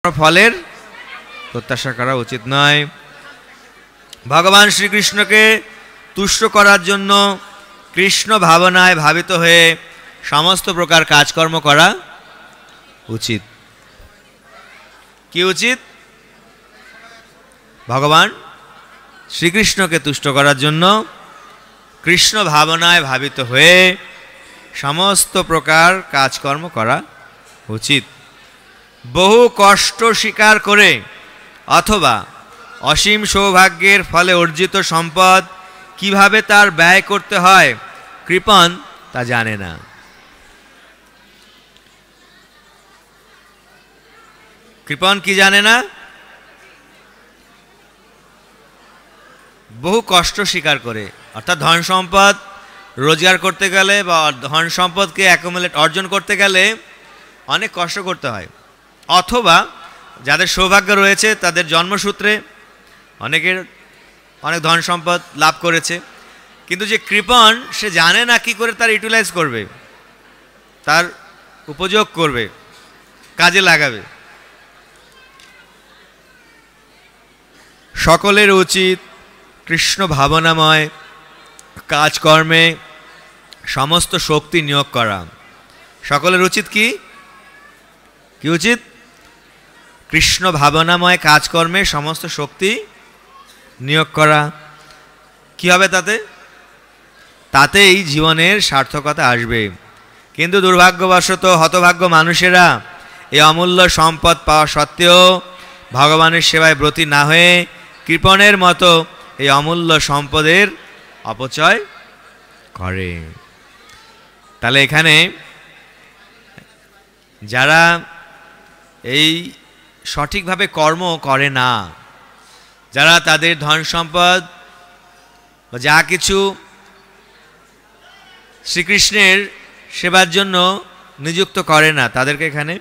ফলের প্রত্যাশা করা উচিত নয়। ভগবান শ্রীকৃষ্ণকে তুষ্ট করার জন্য কৃষ্ণ ভাবনায় ভাবিত হয়ে সমস্ত প্রকার কাজকর্ম করা উচিত। কি উচিত? ভগবান শ্রীকৃষ্ণকে তুষ্ট করার জন্য কৃষ্ণ ভাবনায় ভাবিত হয়ে সমস্ত প্রকার কাজকর্ম করা উচিত। বহু কষ্ট স্বীকার করে অথবা অসীম সৌভাগ্যের ফলে অর্জিত সম্পদ কিভাবে তার ব্যয় করতে হয় কৃপণ তা জানে না। কৃপণ কি জানে না? বহু কষ্ট স্বীকার করে, অর্থাৎ ধন সম্পদ রোজগার করতে গেলে বা ধন সম্পদকে অ্যাকুমুলেট অর্জন করতে গেলে অনেক কষ্ট করতে হয়। অথবা যাদের সৌভাগ্য রয়েছে তাদের জন্মসূত্রে অনেকের অনেক ধন সম্পদ লাভ করেছে, কিন্তু যে কৃপণ সে জানে না কি করে তার ইউটিলাইজ করবে, তার উপযোগ করবে, কাজে লাগাবে। সকলের উচিত কৃষ্ণ ভাবনাময় কাজকর্মে সমস্ত শক্তি নিয়োগ করা। সকলের উচিত কি কি উচিত? কৃষ্ণ ভাবনাময় কাজকর্মে সমস্ত শক্তি নিয়োগ করা। কি হবে তাতে? তাতেই জীবনের সার্থকতা আসবে। কিন্তু দুর্ভাগ্যবশত হতভাগ্য মানুষেরা এই অমূল্য সম্পদ পাওয়া সত্ত্বেও ভগবানের সেবায় ব্রতী না হয়ে কৃপণের মতো এই অমূল্য সম্পদের অপচয় করে। তাহলে এখানে যারা এই সঠিকভাবে কর্ম করে না, যারা তাদের ধন সম্পদ বা যা কিছু শ্রীকৃষ্ণের সেবার জন্য নিযুক্ত করে না, তাদেরকে এখানে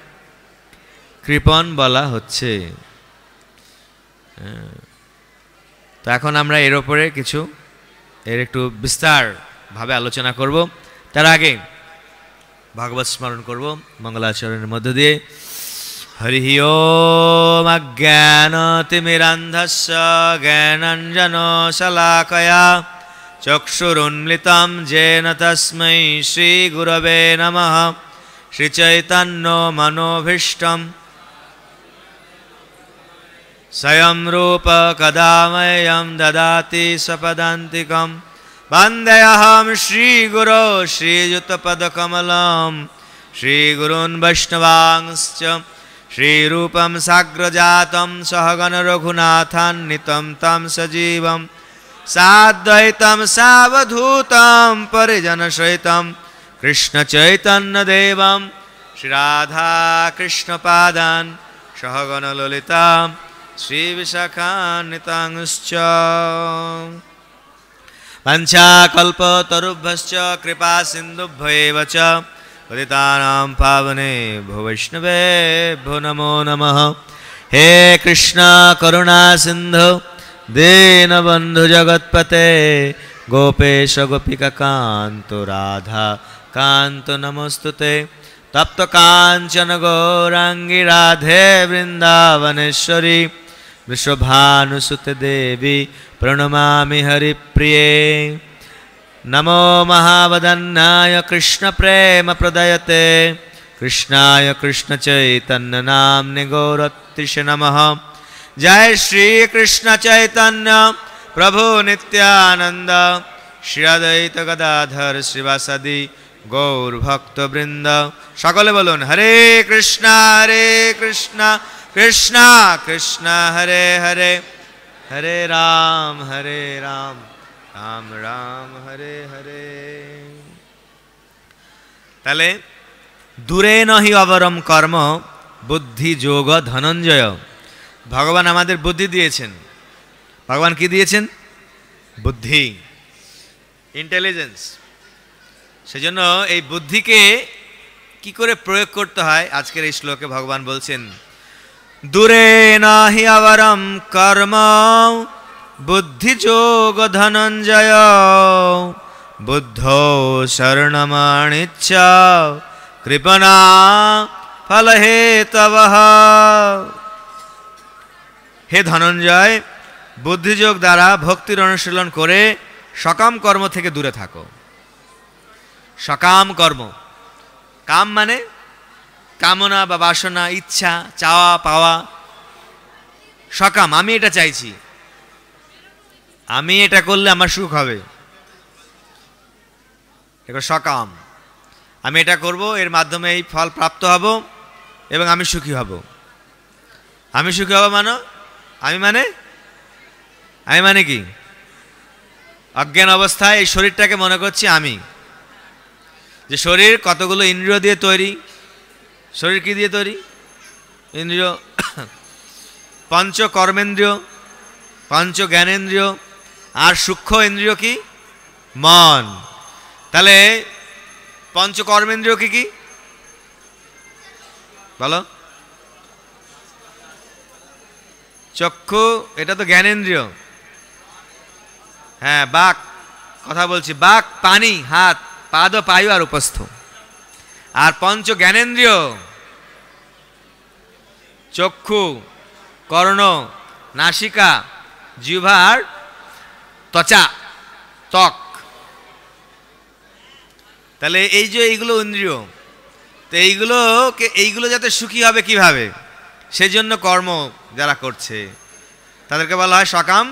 কৃপণ বলা হচ্ছে। তো এখন আমরা এর ওপরে কিছু একটু বিস্তারভাবে আলোচনা করব। তার আগে ভাগবত স্মরণ করব মঙ্গলাচরণের মধ্য দিয়ে। হরি ওম অজ্ঞানতিমিরান্ধস্য জ্ঞানাঞ্জনশলাকয়া চক্ষুরুন্মিলিतं येन তস্मै শ্রীগুরবে নমঃ। শ্রীচৈতন্য মনোভীষ্টং স্বয়ং রূপ কদা মह्यं দদাতি স্বপদান্তিকं। বন্দেऽহং শ্রীগুরো শ্রীযুতপদকমलं শ্রীগুরূन् वैष्णवांश्च श्रीरूपं साग्रजातं सहगण रघुनाथान्वितं तं सजीवं साद्वैतं सावधूतं परिजनसहितं कृष्णचैतन्यदेवं श्रीराधाकृष्णपादान् सहगण ललिता श्रीविशाखान्वितांश्च। वंशाकल्पतरुभ्यश्च कृपा सिन्धुभ्यैव च पतितानां पावनेभ्यो वैष्णवेभ्यो नमो नमः। हे कृष्ण करुणा सिन्धु दीनबन्धु जगत्पते गोपेश गोपिका कान्त राधा कान्त नमोस्तुते। तप्त काञ्चन गौराङ्गी राधे वृन्दावनेश्वरी विश्वभानुसुते देवी प्रणमामि हरिप्रिये। नमो महावदन्नाय कृष्ण प्रेम प्रदयते कृष्णाय कृष्ण चैतन्य नाम्ने गौरत्रिषे नमः। जय श्री कृष्ण चैतन्य प्रभु नित्यानंद श्री अद्वैत गदाधर श्रीवासदि गौर भक्त वृंद। सकले बोलुन हरे कृष्णा कृष्णा कृष्णा हरे हरे हरे राम राम राम हरे हरे। তাহলে দূরে নহি অবরম কর্ম বুদ্ধি যোগ ধনঞ্জয়। ভগবান আমাদের বুদ্ধি দিয়েছেন। ভগবান কি দিয়েছেন? বুদ্ধি, ইন্টেলিজেন্স। সেজন্য এই বুদ্ধিকে কি করে প্রয়োগ করতে হয় আজকের এই শ্লোকে ভগবান বলছেন, দূরে নাহি অবরম কর্ম বুদ্ধি যোগ ধনঞ্জয় বুদ্ধো শরণমাণিচ্ছ কৃপণা ফলহেতবঃ। হে ধনঞ্জয়, বুদ্ধিযোগ দ্বারা ভক্তির অনুশীলন করে সকাম কর্ম থেকে দূরে থাকো। সকাম কর্ম, কাম মানে কামনা বা বাসনা, ইচ্ছা, চাওয়া পাওয়া। সকাম, আমি এটা চাইছি, আমি এটা করলে আমার সুখ হবে, সকাম। আমি এটা করব, এর মাধ্যমে এই ফল প্রাপ্ত হব এবং আমি সুখী হব। আমি সুখী হব মানে আমি মানে কি? অজ্ঞান অবস্থায় এই শরীরটাকে মনে করছি আমি। যে শরীর কতগুলো ইন্দ্রিয় দিয়ে তৈরি। শরীর কি দিয়ে তৈরি? ইন্দ্রিয়, পঞ্চ কর্মেন্দ্রিয়, পঞ্চ জ্ঞানেন্দ্রিয়, আর সূক্ষ্ম ইন্দ্রিয় কি? মন। তাহলে পঞ্চ কর্মেন্দ্রিয় কি কি বলো? চক্ষু, এটা তো জ্ঞানেন্দ্রিয়। হ্যাঁ, বাক, কথা বলছি, বাক, পানি, হাত, পাদ, পায়ু আর উপস্থ। আর পঞ্চ জ্ঞানেন্দ্রিয় চক্ষু, কর্ণ, নাসিকা, জিহ্বা আর ত্বচা, ত্বক। তাহলে এই যে এইগুলো ইন্দ্রিয়, তো এইগুলো যাতে সুখী হবে কিভাবে, সেই জন্য কর্ম যারা করছে তাদেরকে বলা হয় সকাম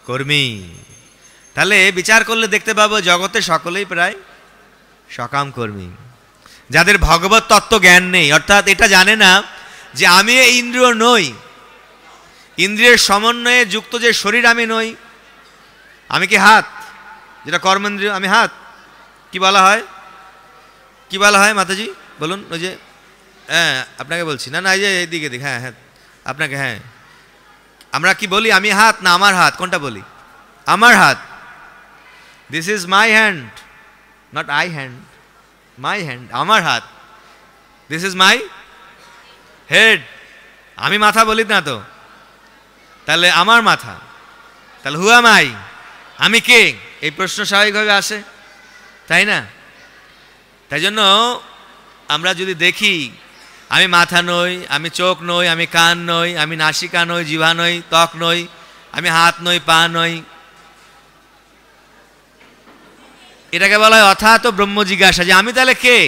কর্মী। তাহলে বিচার করলে দেখতে পাবো জগতে সকলেই প্রায় সকাম কর্মী। যাদের ভগবত তত্ত্ব জ্ঞান নেই, অর্থাৎ এটা জানে না যে আমি এই ইন্দ্রিয় নই, ইন্দ্রিয়ের সমন্বয়ে যুক্ত যে শরীর আমি নই। আমি কি হাত, যেটা কর্মেন্দ্রিয়, আমি হাত। কি বলা হয়, কি বলা হয় মাতাজি বলুন? ওই যে, হ্যাঁ আপনাকে বলছি, না এই যে এইদিকে দিক, হ্যাঁ হ্যাঁ আপনাকে, হ্যাঁ আমরা কি বলি? আমি হাত না আমার হাত, কোনটা বলি? আমার হাত। This is my hand, not I hand, my hand, আমার হাত। দিস ইজ মাই হেড, আমি মাথা বলি না তো, তাহলে আমার মাথা। তাহলে হু অ্যাম আই, আমি কে? এই প্রশ্ন স্বাভাবিকভাবে আসে, তাই না? তাই জন্য আমরা যদি দেখি আমি মাথা নই, আমি চোখ নই, আমি কান নই, আমি নাসিকা নই, জিহ্বা নই, ত্বক নই, আমি হাত নই, পা নই, এটাকে বলা হয় অথা তো ব্রহ্ম জিজ্ঞাসা, যে আমি তাহলে কে?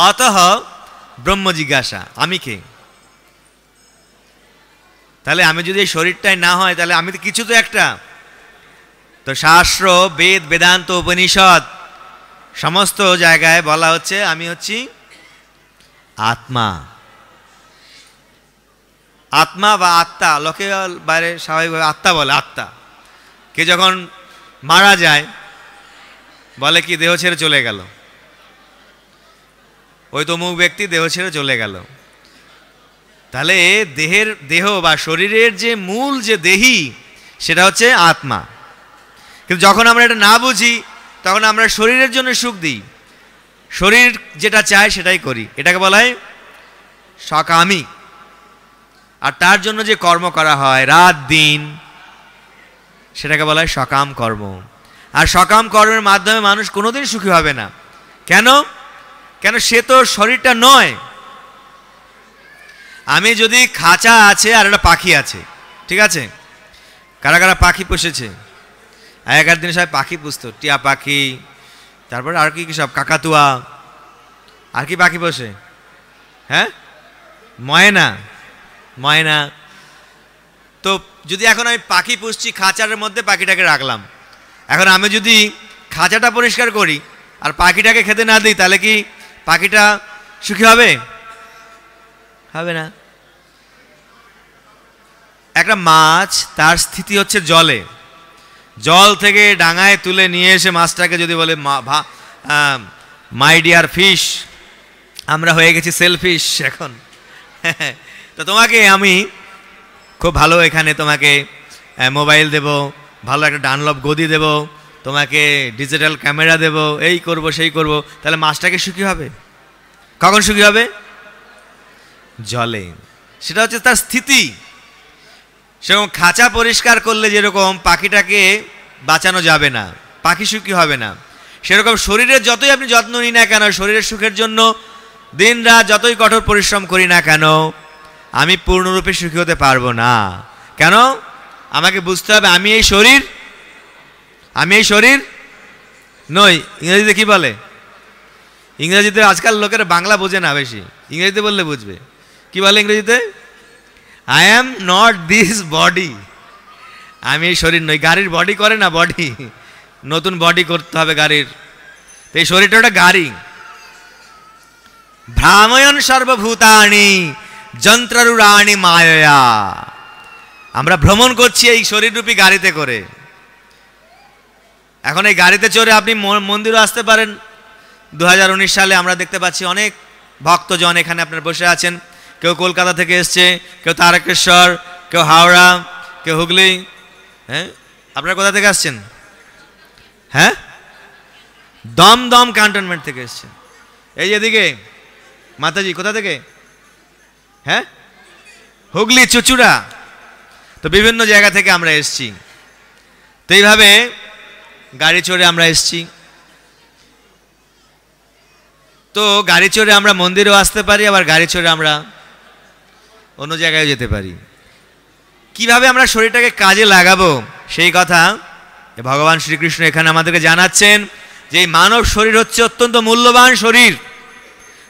অতঃ ব্রহ্ম জিজ্ঞাসা, আমি কে? তাহলে আমি যদি এই শরীরটাই না হয়, তাহলে আমি তো কিছু তো একটা। তো শাস্ত্র, বেদ, বেদান্ত, উপনিষদ সমস্ত জায়গায় বলা হচ্ছে আমি হচ্ছি আত্মা। আত্মা বা আত্মা, লোকে বাইরে স্বাভাবিকভাবে আত্মা বলে। আত্মা কে যখন মারা যায় বলে কি দেহ ছেড়ে চলে গেল, ওই তো অমুক ব্যক্তি দেহ ছেড়ে চলে গেল। তাহলে দেহ বা শরীরের যে মূল যে দেহি, সেটা হচ্ছে আত্মা। কিন্তু যখন আমরা এটা না বুঝি, তখন আমরা শরীরের জন্য সুখ দিই, শরীর যেটা চায় সেটাই করি। এটাকে বলা হয় সকামী। আর তার জন্য যে কর্ম করা হয় রাত দিন, সেটাকে বলা হয় সকাম কর্ম। আর সকাম কর্মের মাধ্যমে মানুষ কোনোদিন সুখী হবে না। কেন? সে তো শরীরটা নয়। আমি যদি খাঁচা আছে আর একটা পাখি আছে, ঠিক আছে, কারা কারা পাখি পুষেছে? আগেকার দিনে সবাই পাখি পুষতো, টিয়া পাখি, তারপরে আর কি কি সব, কাকাতুয়া, আর কি পাখি পোষে? হ্যাঁ, ময়না। তো যদি এখন আমি পাখি পুষছি, খাঁচার মধ্যে পাখিটাকে রাখলাম, এখন আমি যদি খাঁচাটা পরিষ্কার করি আর পাখিটাকে খেতে না দিই, তাহলে কি পাখিটা সুখী হবে? হবে না। একটা মাছ, তার স্থিতি হচ্ছে জলে, জল থেকে ডাঙায় তুলে নিয়ে এসে মাছটাকে যদি বলে মাই ডিয়ার ফিশ, আমরা হয়ে গেছি সেলফিশ এখন। তো তোমাকে আমি খুব ভালো, এখানে তোমাকে মোবাইল দেব, ভালো একটা ডানলপ গদি দেব, তোমাকে ডিজিটাল ক্যামেরা দেব, এই করব সেই করব, তাহলে মাছটাকে সুখী হবে? কখন সুখী হবে? জলে। সেটা হচ্ছে তার স্থিতি। সেরকম খাঁচা পরিষ্কার করলে যেরকম পাখিটাকে বাঁচানো যাবে না, পাখি সুখী হবে না, সেরকম শরীরের যতই আপনি যত্ন নিন না কেন, শরীরের সুখের জন্য দিন রাত যতই কঠোর পরিশ্রম করি না কেন, আমি পূর্ণরূপে সুখী হতে পারবো না। কেন? আমাকে বুঝতে হবে আমি এই শরীর নই। ইংরেজিতে কি বলে? ইংরেজিতে আজকাল লোকেরা বাংলা বোঝে না বেশি, ইংরেজিতে বললে বুঝবে। কি বলে ইংরেজিতে? I am not this body. আমি এই শরীর নই। গাড়ির বডি করে না, বডি নতুন বডি করতে হবে গাড়ির। তো এই শরীরটা ওটা গাড়ি। ভ্রাময়ন সর্বভূতানি যন্ত্ররূঢ়ানি মায়য়া। আমরা ভ্রমণ করছি এই শরীররূপী গাড়িতে করে। এখন এই গাড়িতে চড়ে আপনি মন্দিরও আসতে পারেন। 2019 সালে আমরা দেখতে পাচ্ছি অনেক ভক্তজন এখানে আপনার বসে আছেন। কেউ কলকাতা থেকে এসছে, কেউ তারকেশ্বর, কেউ হাওড়া, কেউ হুগলি। হ্যাঁ, আপনারা কোথা থেকে আসছেন? হ্যাঁ, দমদম ক্যান্টনমেন্ট থেকে এসছেন। এই এদিকে মাতাজি কোথা থেকে? হ্যাঁ, হুগলি, চুচুড়া। তো বিভিন্ন জায়গা থেকে আমরা এসছি। তো এইভাবে গাড়ি চড়ে আমরা এসছি। তো গাড়ি চড়ে আমরা মন্দিরেও আসতে পারি, আবার গাড়ি চড়ে আমরা অন্য জায়গায় যেতে পারি। কিভাবে আমরা শরীরটাকে কাজে লাগাবো সেই কথা ভগবান শ্রীকৃষ্ণ এখানে আমাদেরকে জানাচ্ছেন যে এই মানব শরীর হচ্ছে অত্যন্ত মূল্যবান শরীর।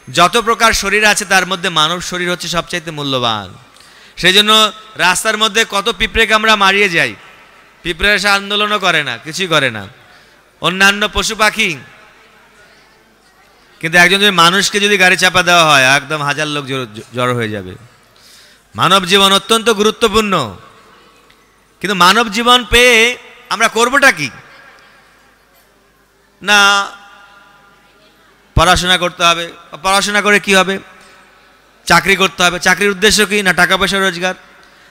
যত প্রকার শরীর আছে তার মধ্যে মানব শরীর হচ্ছে সবচাইতে মূল্যবান। সেই জন্য রাস্তার মধ্যে কত পিঁপড়েকে আমরা মারিয়ে যাই, পিঁপড়ে এসে আন্দোলনও করে না, কিছুই করে না, অন্যান্য পশু পাখি। কিন্তু একজন যদি মানুষকে যদি গাড়ি চাপা দেওয়া হয় একদম 1000 লোক জড়ো হয়ে যাবে। মানব জীবন অত্যন্ত গুরুত্বপূর্ণ। কিন্তু মানব জীবন পেয়ে আমরা করবোটা কি? না পড়াশোনা করতে হবে। পড়াশোনা করে কি হবে? চাকরি করতে হবে। চাকরির উদ্দেশ্য কি? না টাকা পয়সা রোজগার।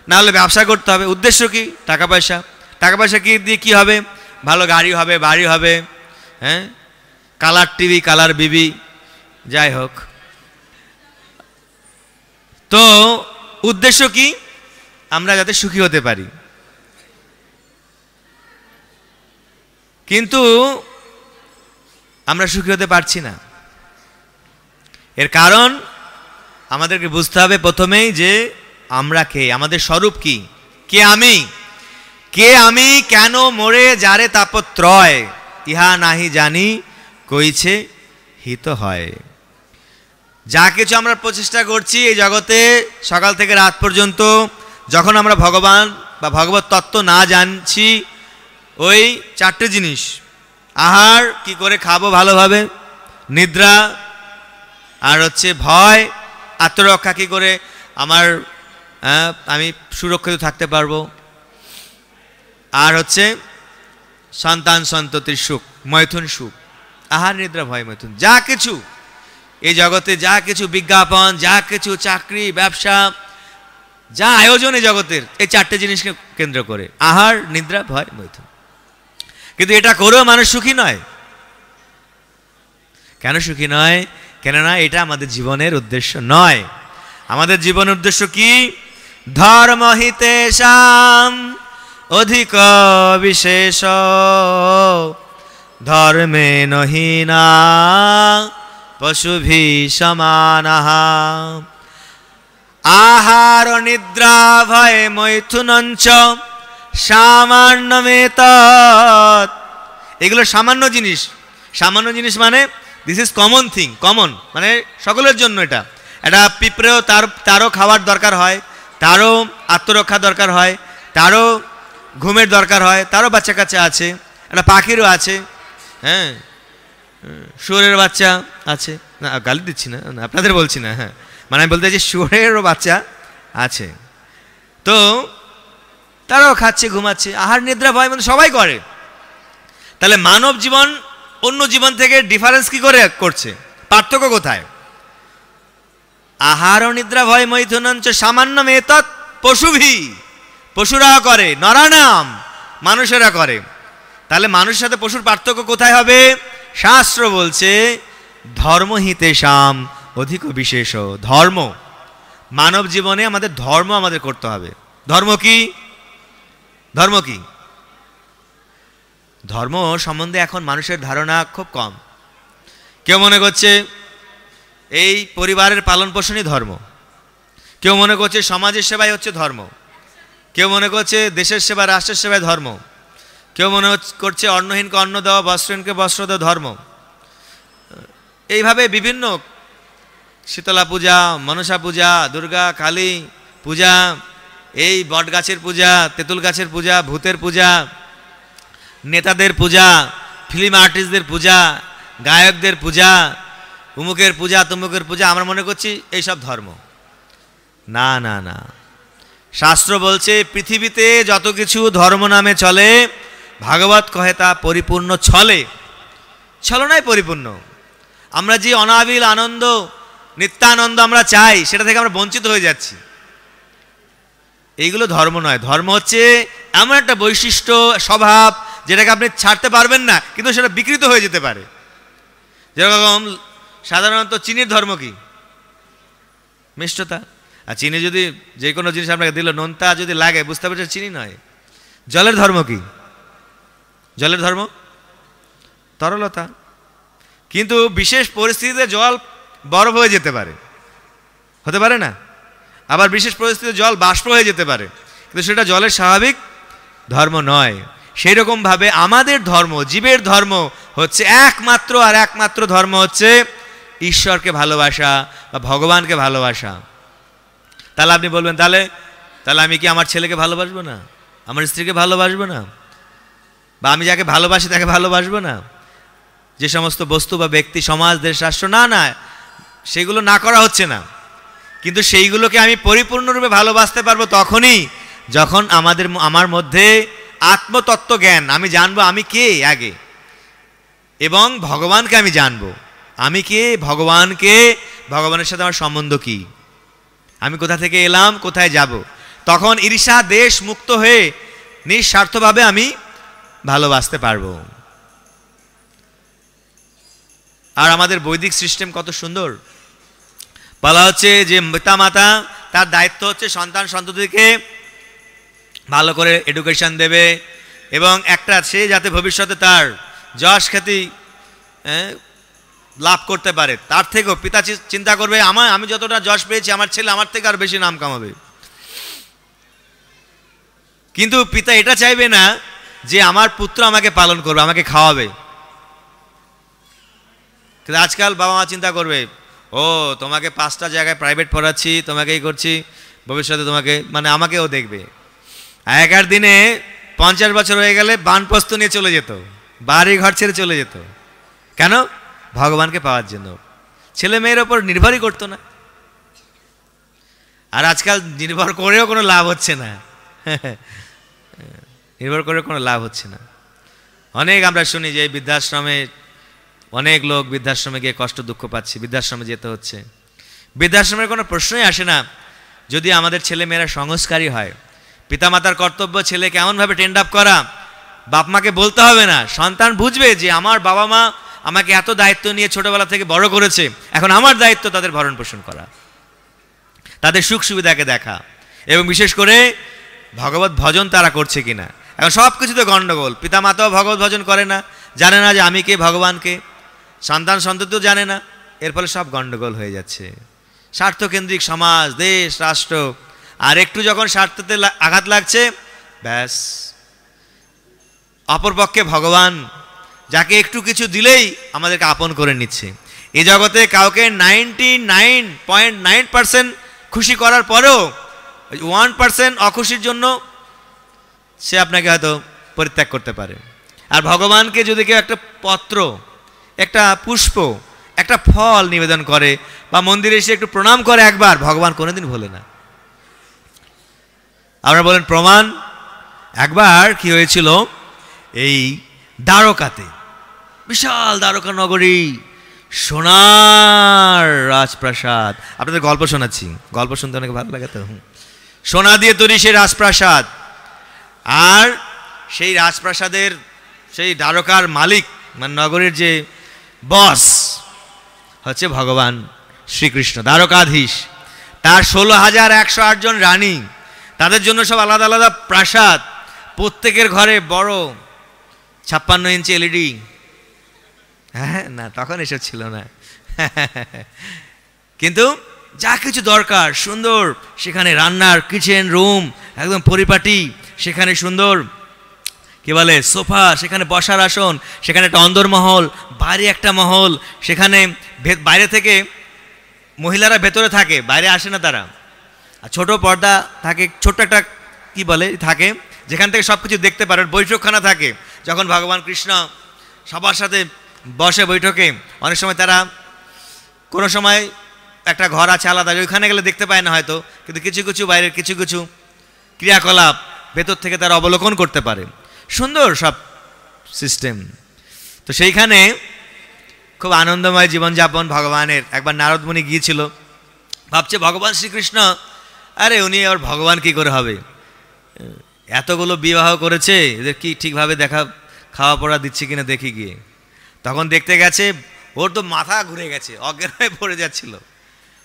না হলে ব্যবসা করতে হবে। উদ্দেশ্য কি? টাকা পয়সা। টাকা পয়সা কি দিয়ে কি হবে? ভালো গাড়ি হবে, বাড়ি হবে, হ্যাঁ, কালার টিভি, কালার বিবি, যাই হোক। তো উদ্দেশ্য কি? আমরা যাতে সুখী হতে পারি। কিন্তু আমরা সুখী হতে পারছি না। এর কারণ আমাদেরকে বুঝতে হবে প্রথমেই যে আমরা কে, আমাদের স্বরূপ কি, কে আমি, কেন মোরে যারে তাপত্রয়, ইহা নাহি জানি কইছে হিত হয়। যা কিছু আমরা প্রচেষ্টা করছি এই জগতে সকাল থেকে রাত পর্যন্ত, যখন আমরা ভগবান বা ভগবত তত্ত্ব না জানছি, ওই 4টে জিনিস, আহার কি করে খাবো ভালোভাবে, নিদ্রা, আর হচ্ছে ভয়, আত্মরক্ষা কি করে আমি সুরক্ষিত থাকতে পারবো, আর হচ্ছে সন্তান সন্ততির সুখ, মৈথুন সুখ। আহার, নিদ্রা, ভয়, মৈথুন, যা কিছু এই জগতে, যা কিছু বিজ্ঞাপন, যা কিছু চাকরি, ব্যবসা, যা আয়োজন এই জগতের, এই 4টে জিনিসকে কেন্দ্র করে, আহার, নিদ্রা, ভয়, মৈথুন। কিন্তু এটা করেও মানুষ সুখী নয়। কেন সুখী নয়? কেননা এটা আমাদের জীবনের উদ্দেশ্য নয়। আমাদের জীবনের উদ্দেশ্য কি? ধর্ম হিতেষাম অধিক বিশেষ ধর্মে নহিনা পশুভি সমানঃ আহার নিদ্রা ভয় মৈথুনঞ্চ সামান্যমেতৎ। এগুলো সামান্য জিনিস। সামান্য জিনিস মানে this is common thing. Common মানে সকলের জন্য। এটা পিঁপড়েও তারও খাওয়ার দরকার হয়, তারও আত্মরক্ষা দরকার হয়, তারও ঘুমের দরকার হয়, তারও বাচ্চা কাচ্চা আছে, একটা পাখিরও আছে, হ্যাঁ, শুয়োরের বাচ্চা আছে। না গালি দিচ্ছি না, আপনাদের বলছি না, হ্যাঁ, মানে আমি বলতে চাইছি শুয়োরেরও বাচ্চা আছে। তো তারাও খাচ্ছে, ঘুমাচ্ছে, আহার নিদ্রা ভয় মানে সবাই করে। তাহলে মানব জীবন অন্য জীবন থেকে ডিফারেন্স কি করে করছে? পার্থক্য কোথায়? আহার নিদ্রা ভয় মৈথুনঞ্চ সামান্যমেতৎ পশুভি, পশুরা করে, নরানাম, মানুষেরা করে। তাহলে মানুষের সাথে পশুর পার্থক্য কোথায় হবে? শাস্ত্র বলছে ধর্ম হিতেষাম অধিক বিশেষ। ধর্ম, মানব জীবনে আমাদের ধর্ম আমাদের করতে হবে। ধর্ম কি? ধর্ম কি? ধর্ম সম্বন্ধে এখন মানুষের ধারণা খুব কম। কেউ মনে করছে এই পরিবারের পালন পোষণই ধর্ম, কেউ মনে করছে সমাজের সেবাই হচ্ছে ধর্ম, কেউ মনে করছে দেশের সেবা রাষ্ট্রের সেবাই ধর্ম, কেউ মনে করছে অন্নহীনকে অন্ন দেওয়া বস্ত্রহীনকে বস্ত্র দেওয়া ধর্ম। এইভাবে বিভিন্ন শীতলা পূজা, মনসা পূজা, দুর্গা কালী পূজা, এই বট গাছের পূজা, তেঁতুল গাছের পূজা, ভূতের পূজা, নেতাদের পূজা, ফিল্ম আর্টিস্টদের পূজা, গায়কদের পূজা, উমুকের পূজা তুমুকের পূজা, আমরা মনে করছি এইসব ধর্ম। না না না, শাস্ত্র বলছে পৃথিবীতে যত কিছু ধর্ম নামে চলে, ভাগবত কহে তা পরিপূর্ণ ছলে, ছলনায় পরিপূর্ণ। আমরা যে অনাবিল আনন্দ, নিত্যানন্দ আমরা চাই, সেটা থেকে আমরা বঞ্চিত হয়ে যাচ্ছি। এইগুলো ধর্ম নয়। ধর্ম হচ্ছে এমন একটা বৈশিষ্ট্য, স্বভাব, যেটাকে আপনি ছাড়তে পারবেন না, কিন্তু সেটা বিকৃত হয়ে যেতে পারে। যেরকম সাধারণত চিনির ধর্ম কি? মিষ্টতা। আর চিনি যদি যে কোনো জিনিস আপনাকে দিল, নোনতা যদি লাগে, বুঝতে পারছেন চিনি নয়। জলের ধর্ম কি? জলের ধর্ম তরলতা। কিন্তু বিশেষ পরিস্থিতিতে জল বরফ হয়ে যেতে পারে, হতে পারে না? আবার বিশেষ পরিস্থিতিতে জল বাষ্প হয়ে যেতে পারে, কিন্তু সেটা জলের স্বাভাবিক ধর্ম নয়। সেই রকমভাবে আমাদের ধর্ম, জীবের ধর্ম হচ্ছে একমাত্র, আর একমাত্র ধর্ম হচ্ছে ঈশ্বরকে ভালোবাসা বা ভগবানকে ভালোবাসা। তাহলে আপনি বলবেন, তাহলে আমি কি আমার ছেলেকে ভালোবাসবো না, আমার স্ত্রীকে ভালোবাসবো না, বা আমি যাকে ভালোবাসি তাকে ভালোবাসবো না? যে সমস্ত বস্তু বা ব্যক্তি, সমাজ, দেশ, রাষ্ট্র, না না, সেগুলো না করা হচ্ছে না। কিন্তু সেইগুলোকে আমি পরিপূর্ণরূপে ভালোবাসতে পারবো তখনই যখন আমার মধ্যে আত্মতত্ত্ব জ্ঞান, আমি জানবো আমি কে আগে, এবং ভগবানকে আমি জানবো আমি কে, ভগবানকে, ভগবানের সাথে আমার সম্বন্ধ কি, আমি কোথা থেকে এলাম, কোথায় যাব। তখন ঈর্ষা দেশ মুক্ত হয়ে নিঃস্বার্থভাবে আমি ভালোবাসতে পারবো। আর আমাদের বৈদিক সিস্টেম কত সুন্দর। বলা হচ্ছে যে পিতা মাতা, তার দায়িত্ব হচ্ছে সন্তান সন্ততিকে ভালো করে এডুকেশন দেবে, এবং একটা সে যাতে ভবিষ্যতে তার যশ খ্যাতি লাভ করতে পারে, তার থেকেও পিতা চিন্তা করবে আমি যতটা যশ পেয়েছি, আমার ছেলে আমার থেকে আর বেশি নাম কামাবে। কিন্তু পিতা এটা চাইবে না যে আমার পুত্র আমাকে পালন করবে, আমাকে খাওয়াবে। কিন্তু আজকাল বাবা মা চিন্তা করবে, ও তোমাকে 5টা জায়গায় প্রাইভেট পড়াচ্ছি, তোমাকে এই করছি, ভবিষ্যতে তোমাকে আমাকেও দেখবে। আগেকার দিনে 50 বছর হয়ে গেলে বানপ্রস্থ নিয়ে চলে যেত, বাড়ি ঘর ছেড়ে চলে যেত। কেন? ভগবানকে পাওয়ার জন্য। ছেলে মেয়ের ওপর নির্ভরই করতো না। আর আজকাল নির্ভর করেও কোনো লাভ হচ্ছে না, নির্ভর করে কোনো লাভ হচ্ছে না। অনেক আমরা শুনি যে বৃদ্ধাশ্রমে অনেক লোক বৃদ্ধাশ্রমে গিয়ে কষ্ট দুঃখ পাচ্ছে, বৃদ্ধাশ্রমে যেতে হচ্ছে। বৃদ্ধাশ্রমের কোনো প্রশ্নই আসে না যদি আমাদের ছেলে মেয়েরা সংস্কারী হয়। পিতামাতার কর্তব্য ছেলেকে এমনভাবে ট্রেন্ড আপ করা, বাপ মাকে বলতে হবে না, সন্তান বুঝবে যে আমার বাবা মা আমাকে এত দায়িত্ব নিয়ে ছোটবেলা থেকে বড় করেছে, এখন আমার দায়িত্ব তাদের ভরণ পোষণ করা, তাদের সুখ সুবিধাকে দেখা, এবং বিশেষ করে ভগবত ভজন তারা করছে কিনা। এখন সব কিছুতে গণ্ডগোল। পিতামাতাও ভগবত ভজন করে না, জানে না যে আমি কে, ভগবানকে। সন্তান সন্ততিও জানে না, এর ফলে সব গণ্ডগোল হয়ে যাচ্ছে। স্বার্থকেন্দ্রিক সমাজ, দেশ, রাষ্ট্র। আর একটু যখন স্বার্থতে আঘাত লাগছে, ব্যাস, অপরপক্ষে ভগবান, যাকে একটু কিছু দিলেই আমাদেরকে আপন করে নিচ্ছে। এই জগতে কাউকে 99.9% খুশি করার পরেও 1% অখুশির জন্য সে আপনাকে হয়তো পরিত্যাগ করতে পারে। আর ভগবানকে যদি কেউ একটা পত্র, একটা পুষ্প, একটা ফল নিবেদন করে, বা মন্দিরে এসে একটু প্রণাম করে একবার, ভগবান কোনোদিন ভোলে না। আপনারা বলেন প্রমাণ? একবার কি হয়েছিল, এই দ্বারকাতে, বিশাল দ্বারকা নগরী, সোনার রাজপ্রাসাদ। আপনাদের গল্প শোনাচ্ছি, গল্প শুনতে অনেক ভালো লাগে তো। সোনা দিয়ে তৈরি সেই রাজপ্রাসাদ, আর সেই রাজপ্রাসাদের সেই দ্বারকার মালিক, নগরীর যে বস হচ্ছে ভগবান শ্রীকৃষ্ণ, দ্বারকাধীশ। তার 16,108 জন রানী, তাদের জন্য সব আলাদা আলাদা প্রাসাদ, প্রত্যেকের ঘরে বড় 56 ইঞ্চি এলইডি। হ্যাঁ না, তখন এসব ছিল না। কিন্তু যা কিছু দরকার সুন্দর, সেখানে রান্নার কিচেন রুম একদম পরিপাটি, সেখানে সুন্দর কি বলে সোফা, সেখানে বসার আসন, সেখানে একটা অন্দরমহল, বাইরে একটা মহল, সেখানে বাইরে থেকে মহিলারা ভেতরে থাকে, বাইরে আসে না তারা, আর ছোট পর্দা থাকে, ছোট্ট একটা কি বলে থাকে, যেখান থেকে সব কিছু দেখতে পারেন, বৈঠকখানা থাকে। যখন ভগবান কৃষ্ণ সবার সাথে বসে বৈঠকে, অনেক সময় তারা কোনো সময় একটা ঘর আছে আলাদা, ওইখানে গেলে দেখতে পায় না হয়তো, কিন্তু কিছু কিছু বাইরের কিছু কিছু ক্রিয়াকলাপ ভেতর থেকে তারা অবলোকন করতে পারে। সুন্দর সব সিস্টেম। তো সেইখানে খুব আনন্দময় জীবনযাপন ভগবানের। একবার নারদ মুনি গিয়েছিল, ভাবছে ভগবান শ্রীকৃষ্ণ, আরে উনি আর ভগবান কি করে হবে, এতগুলো বিবাহ করেছে, এদের কি ঠিকভাবে দেখা খাওয়া পড়া দিচ্ছে কিনা দেখি গিয়ে। তখন দেখতে গেছে ওর তো মাথা ঘুরে গেছে, অজ্ঞান হয়ে পড়ে যাচ্ছিল।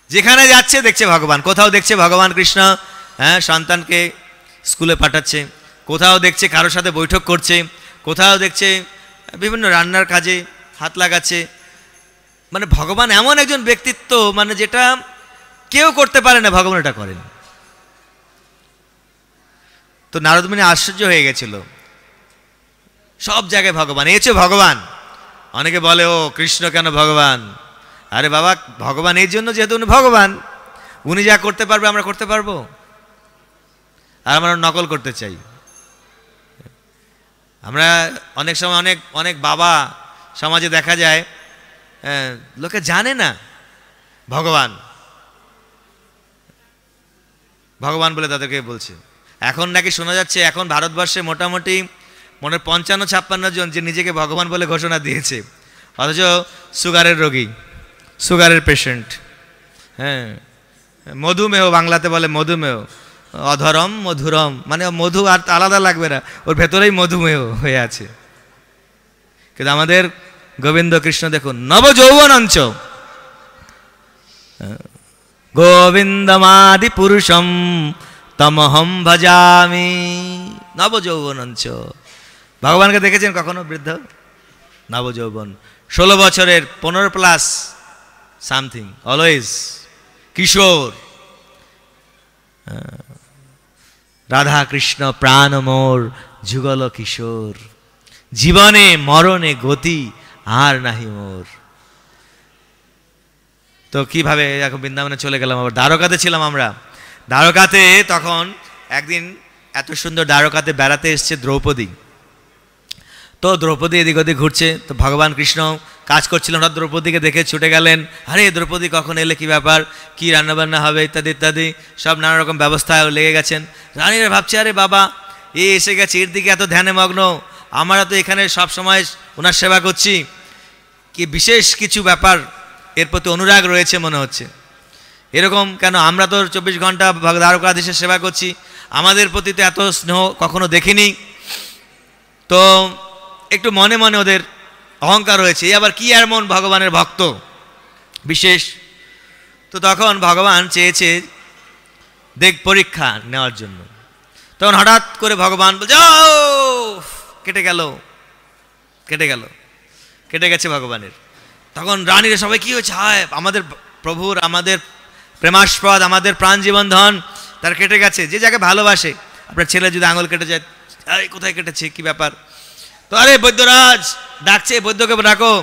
যেখানে যাচ্ছে দেখছে ভগবান, কোথাও দেখছে ভগবান কৃষ্ণ সন্তানকে স্কুলে পাঠাচ্ছে, কোথাও দেখছে কারোর সাথে বৈঠক করছে, কোথাও দেখছে বিভিন্ন রান্নার কাজে হাত লাগাচ্ছে। মানে ভগবান এমন একজন ব্যক্তিত্ব, মানে যেটা কেউ করতে পারে না, ভগবান এটা করেন। তো নারদ মুনি আশ্চর্য হয়ে গেছিল, সব জায়গায় ভগবান, এই হচ্ছে ভগবান। অনেকে বলে ও কৃষ্ণ কেন ভগবান, আরে বাবা ভগবান এই জন্য যেহেতু উনি ভগবান, উনি যা করতে পারবে আমরা করতে পারবো, আর আমরা নকল করতে চাই। আমরা অনেক সময় অনেক অনেক বাবা সমাজে দেখা যায় লোকে জানে না ভগবান ভগবান বলে তাদেরকে বলছে। এখন নাকি শোনা যাচ্ছে এখন ভারতবর্ষে মোটামুটি মনে 55-56 জন যে নিজেকে ভগবান বলে ঘোষণা দিয়েছে, অথচ সুগারের রোগী, সুগারের পেশেন্ট, হ্যাঁ, মধুমেহ, বাংলাতে বলে মধুমেহ, অধরম মধুরম, মানে মধু আর আলাদা লাগবে না, ওর ভেতরেই মধুমেহ হয়ে আছে। কিন্তু আমাদের গোবিন্দ কৃষ্ণ দেখুন, নবযৌবনঞ্চ গোবিন্দমাদি পুরুষম তমহম ভজামি, নবযৌবনঞ্চ। ভগবানকে দেখেছেন কখনো বৃদ্ধ? নবযৌবন, 16 বছরের, 15+ সামথিং, অলওয়েজ কিশোর। রাধা কৃষ্ণ প্রাণ মোর যুগল কিশোর, জীবনে মরণে গতি আর নাহি মোর। তো কিভাবে এখন বৃন্দাবনে চলে গেলাম, আবার দ্বারকাতে ছিলাম আমরা। দ্বারকাতে তখন একদিন এত সুন্দর দ্বারকাতে বেড়াতে এসছে দ্রৌপদী। তো দ্রৌপদী এদিক ওদিক ঘুরছে, তো ভগবান কৃষ্ণ কাজ করছিলেন, হঠাৎ দ্রৌপদীকে দেখে ছুটে গেলেন, আরে দ্রৌপদী কখন এলে, কি ব্যাপার, কি রান্নাবান্না হবে ইত্যাদি ইত্যাদি, সব নানা রকম ব্যবস্থায় লেগে গেছেন। রানীরা ভাবছে আরে বাবা এ এসে গেছে, এর দিকে এত ধ্যানে মগ্ন, আমরা তো এখানে সব সময় ওনার সেবা করছি, কি বিশেষ কিছু ব্যাপার এর প্রতি অনুরাগ রয়েছে মনে হচ্ছে, এরকম কেন, আমরা তো 24 ঘন্টা দ্বারকাধীশের সেবা করছি, আমাদের প্রতি তো এত স্নেহ কখনো দেখিনি। তো একটু মনে মনে ওদের অহংকার হয়েছে, আবার কি এমন ভগবানের ভক্ত বিশেষ। তো তখন ভগবান চেয়েছে পরীক্ষা নেওয়ার জন্য। তখন হঠাৎ করে ভগবান বলছে কেটে গেল, কেটে গেল, কেটে গেছে ভগবানের। তখন রানীরা সবাই কি হয়েছে, হায় আমাদের প্রভুর, আমাদের প্রেমাস্পদ, আমাদের প্রাণ জীবন ধন, তার কেটে গেছে। যে যাকে ভালোবাসে, আপনার ছেলে যদি আঙুল কেটে যায়, আরে কোথায় কেটেছে, কি ব্যাপার, তো আরে বৈদ্যরাজ ডাকছে, বৈদ্যকে ডাকো।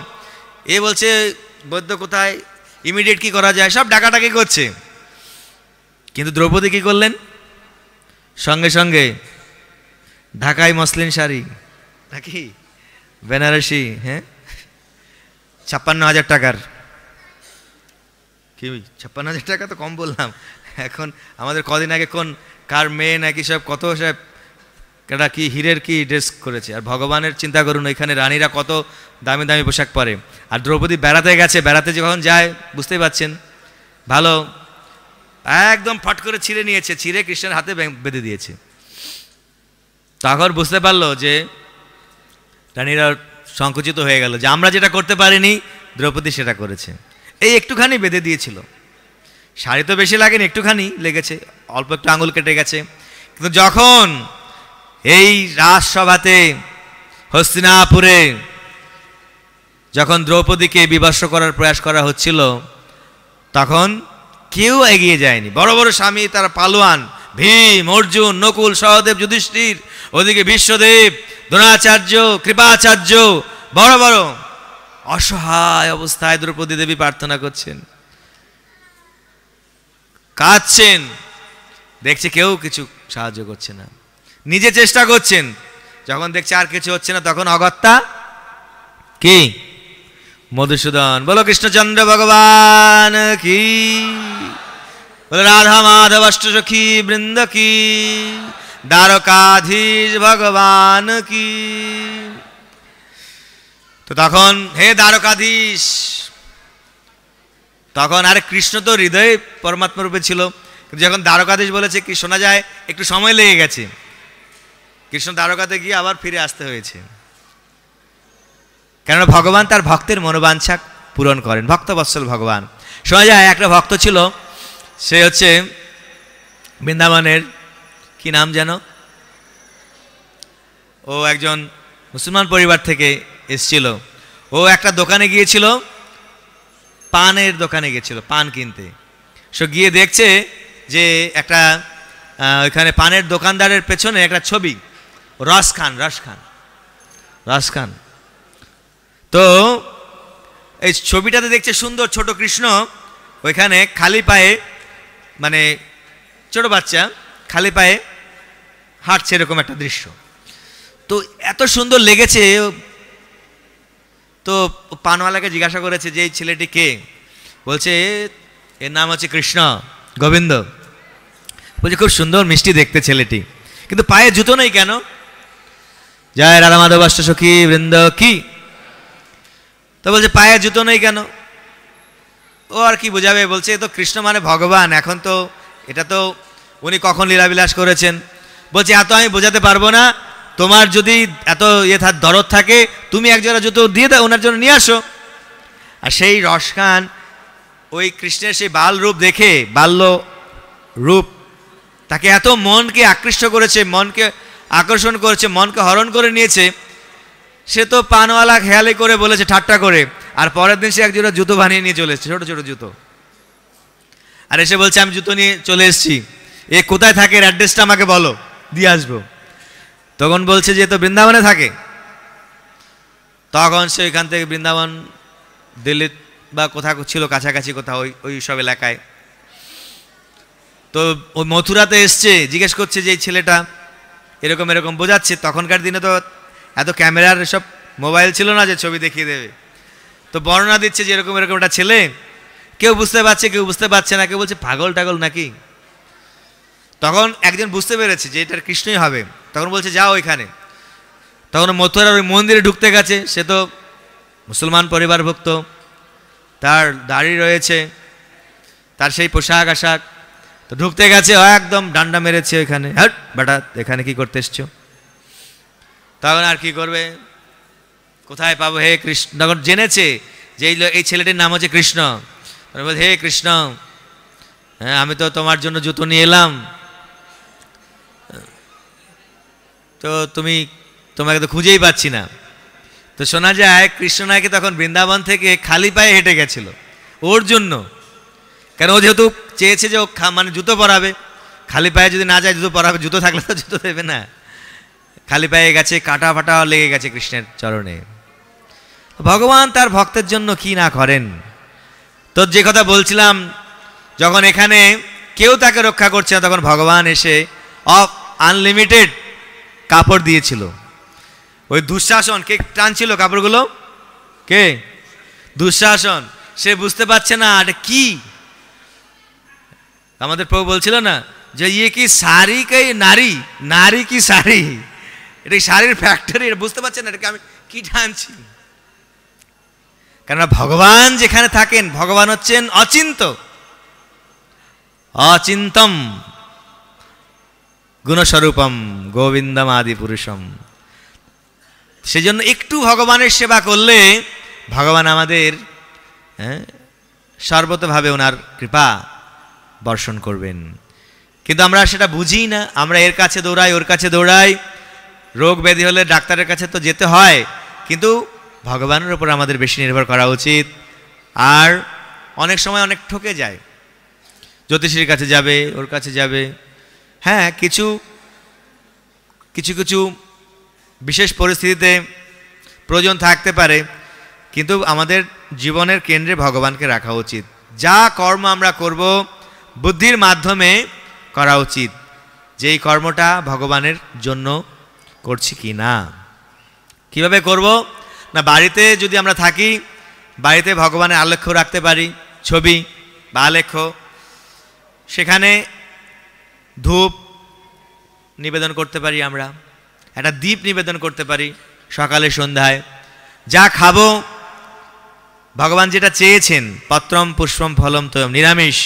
এ বলছে বৈদ্য কোথায়, ইমিডিয়েট কি করা যায়, সব ডাকাডাকি করছে। কিন্তু দ্রৌপদী কি করলেন, সঙ্গে সঙ্গে ঢাকাই মসলিন শাড়ি নাকি বেনারসি, হ্যাঁ, 56,000 টাকার, কি 56,000 টাকা তো কম বললাম, এখন আমাদের কদিন আগে কোন কার মেয়ে নাকি সব কত সব এটা কি হীরের কি ড্রেস করেছে। আর ভগবানের চিন্তা করুন, এখানে রানীরা কত দামি দামি পোশাক পরে, আর দ্রৌপদী বেড়াতে গেছে, বেড়াতে যখন যায় বুঝতেই পারছেন, ভালো একদম ফট করে ছিঁড়ে নিয়েছে, ছিঁড়ে কৃষ্ণের হাতে বেঁধে দিয়েছে। তখন বুঝতে পারলো যে রানীরা সংকুচিত হয়ে গেল, যে আমরা যেটা করতে পারিনি দ্রৌপদী সেটা করেছে। এই একটুখানি বেঁধে দিয়েছিল, শাড়ি তো বেশি লাগেনি, একটুখানি লেগেছে, অল্প একটু আঙুল কেটে গেছে। কিন্তু যখন এই রাজসভাতে হস্তিনাপুরে যখন দ্রৌপদীকে বিবস্ত্র করার প্রয়াস করা হচ্ছিল, তখন কেউ এগিয়ে যায়নি। বড় বড় স্বামী, তারা পালোয়ান, ভীম, অর্জুন, নকুল, সহদেব, যুধিষ্ঠির, ওদিকে বিশ্বদেব, দ্রোণাচার্য, কৃপাচার্য, বড় বড় অসহায় অবস্থায় দ্রৌপদী দেবী প্রার্থনা করছেন, কাঁদছেন, দেখছে কেউ কিছু সাহায্য করছে না, নিজে চেষ্টা করছেন। যখন দেখছে আর কিছু হচ্ছে না, তখন অগত্যা কি মধুসূদন, বলো কৃষ্ণচন্দ্র ভগবান কি, বলো রাধা মাধব অষ্টসখী বৃন্দ কি, দ্বারকাধীশ ভগবান কি। তো তখন হে দ্বারকাধীশ, তখন আরে কৃষ্ণ তো হৃদয়ে পরমাত্মা রূপে ছিল, কিন্তু যখন দ্বারকাধীশ বলেছে কি শোনা যায় একটু সময় লেগে গেছে, কৃষ্ণ দ্বারকাতে গিয়ে আবার ফিরে আসতে হয়েছে। কেননা ভগবান তার ভক্তের মনোবাঞ্ছা পূরণ করেন, ভক্তবৎসল ভগবান। শোনা যায় একটা ভক্ত ছিল, সে হচ্ছে বৃন্দাবনের, কি নাম যেন, ও একজন মুসলমান পরিবার থেকে এসেছিল। ও একটা দোকানে গিয়েছিল, পানের দোকানে গিয়েছিল পান কিনতে। সে গিয়ে দেখছে যে একটা ওইখানে পানের দোকানদারের পেছনে একটা ছবি, রস খান। তো এই ছবিটাতে দেখছে সুন্দর ছোট কৃষ্ণ ওইখানে খালি পায়ে, মানে ছোট বাচ্চা খালি পায়ে হাঁটছে, এরকম একটা দৃশ্য। তো এত সুন্দর লেগেছে, তো পানওয়ালাকে জিজ্ঞাসা করেছে যে এই ছেলেটি কে, বলছে এর নাম হচ্ছে কৃষ্ণ গোবিন্দ। বলছে খুব সুন্দর মিষ্টি দেখতে ছেলেটি, কিন্তু পায়ে জুতো নেই কেন? জয় রাধা মাধব অষ্টসখী বৃন্দ কি। তো বলছে পায়ে জুতো নেই কেন? ও আর কি বোঝাবে, বলছে এ তো কৃষ্ণ মানে ভগবান, এখন তো এটা তো উনি কখন লীলাবিলাস করেছেন। বলছে এত আমি বোঝাতে পারবো না, তোমার যদি এত দরদ থাকে তুমি একজোড়া জুতো দিয়ে দাও, ওনার জন্য নিয়ে আসো। আর সেই রসখান ওই কৃষ্ণের সেই বাল রূপ দেখে, বাল্য রূপ তাকে এত মনকে আকৃষ্ট করেছে, মনকে আকর্ষণ করেছে, মনকে হরণ করে নিয়েছে। সে তো পানওয়ালা খেয়ালি করে বলেছে ঠাট্টা করে, আর পরের দিন সে একজোড়া জুতো বানিয়ে নিয়ে চলে এসছে, ছোটো ছোটো জুতো। আর এসে বলছে আমি জুতো নিয়ে চলে এসেছি, এ কোথায় থাকে এর অ্যাড্রেসটা আমাকে বলো, দিয়ে আসবো। তখন বলছে যে তো বৃন্দাবনে থাকে। তখন সে ওইখান থেকে বৃন্দাবন, দিল্লি বা কোথাও ছিল কাছাকাছি কোথাও ওই সব এলাকায়, তো ওই মথুরাতে এসছে, জিজ্ঞেস করছে যে এই ছেলেটা এরকম এরকম বোঝাচ্ছে। তখনকার দিনে তো এত ক্যামেরার সব মোবাইল ছিল না যে ছবি দেখিয়ে দেবে, তো বর্ণনা দিচ্ছে যে এরকম এরকম একটা ছেলে, কেউ বুঝতে পারছে কেউ বুঝতে পারছে না, কেউ বলছে পাগল টাগল নাকি। তখন একজন বুঝতে পেরেছে যে এটার কৃষ্ণই হবে, তখন বলছে যাও ওইখানে। তখন মথুরার ওই মন্দিরে ঢুকতে গেছে, সে তো মুসলমান পরিবারভুক্ত, তার দাড়ি রয়েছে, তার সেই পোশাক আশাক, তো ঢুকতে গেছে, একদম ডান্ডা মেরেছে ওইখানে, হ্যাট বেটা এখানে কি করতে এসছো। তখন আর কি করবে, কোথায় পাবো হে কৃষ্ণ। তখন জেনেছে যে এই ছেলেটির নাম হচ্ছে কৃষ্ণ। হে কৃষ্ণ, হ্যাঁ আমি তো তোমার জন্য জুতো নিয়ে এলাম, তো তোমাকে তো খুঁজেই পাচ্ছি না। তো শোনা যায় কৃষ্ণ নাকি তখন বৃন্দাবন থেকে খালি পায়ে হেঁটে গেছিল ওর জন্য, কেন ও যেহেতু চেয়েছে যে ও মানে জুতো পরাবে, খালি পায়ে যদি না যায় জুতো পরাবে, জুতো থাকলে তো জুতো দেবে না। খালি পায়ে গেছে, কাটা ফাটা লেগে গেছে কৃষ্ণের চরণে। ভগবান তার ভক্তের জন্য কি না করেন। তো যে কথা বলছিলাম, যখন এখানে কেউ তাকে রক্ষা করছে না, তখন ভগবান এসে আনলিমিটেড কাপড় দিয়েছিল। ওই দুঃশাসন কে টানছিল কাপড়গুলো, কে? দুঃশাসন। সে বুঝতে পারছে না এটা কি। আমাদের প্রভু বলছিল না যে ইয়ে কি শাড়ি কে নারী, নারী কি শাড়ি, এটা শাড়ির ফ্যাক্টরি, এটা বুঝতে পারছে না এটাকে আমি কি টানছি। কেননা ভগবান যেখানে থাকেন, ভগবান হচ্ছেন অচিন্ত, অচিন্তম গুণস্বরূপম গোবিন্দম আদি পুরুষম। সেজন্য একটু ভগবানের সেবা করলে ভগবান আমাদের সর্বতভাবে ওনার কৃপা বর্ষণ করবেন। কিন্তু আমরা সেটা বুঝি না, আমরা এর কাছে দৌড়াই ওর কাছে দৌড়াই, রোগ ব্যাধি হলে ডাক্তারের কাছে তো যেতে হয়, কিন্তু ভগবানের উপর আমাদের বেশি নির্ভর করা উচিত। আর অনেক সময় অনেক ঠকে যায়। জ্যোতিষীর কাছে যাবে, ওর কাছে যাবে। হ্যাঁ, কিছু কিছু কিছু বিশেষ পরিস্থিতিতে প্রয়োজন থাকতে পারে, কিন্তু আমাদের জীবনের কেন্দ্রে ভগবানকে রাখা উচিত। যা কর্ম আমরা করব বুদ্ধির মাধ্যমে করা উচিত, যে এই কর্মটা ভগবানের জন্য করছি কি না। কিভাবে করব না, বাড়িতে যদি আমরা থাকি, বাড়িতে ভগবানের আলেখ্য রাখতে পারি, ছবি বা আলেখ্য, সেখানে ধূপ নিবেদন করতে পারি, আমরা একটা দীপ নিবেদন করতে পারি সকালে সন্ধ্যায়। যা খাবো, ভগবান যেটা চেয়েছেন, পত্রম পুষ্পম ফলম তোয়ম, নিরামিষ,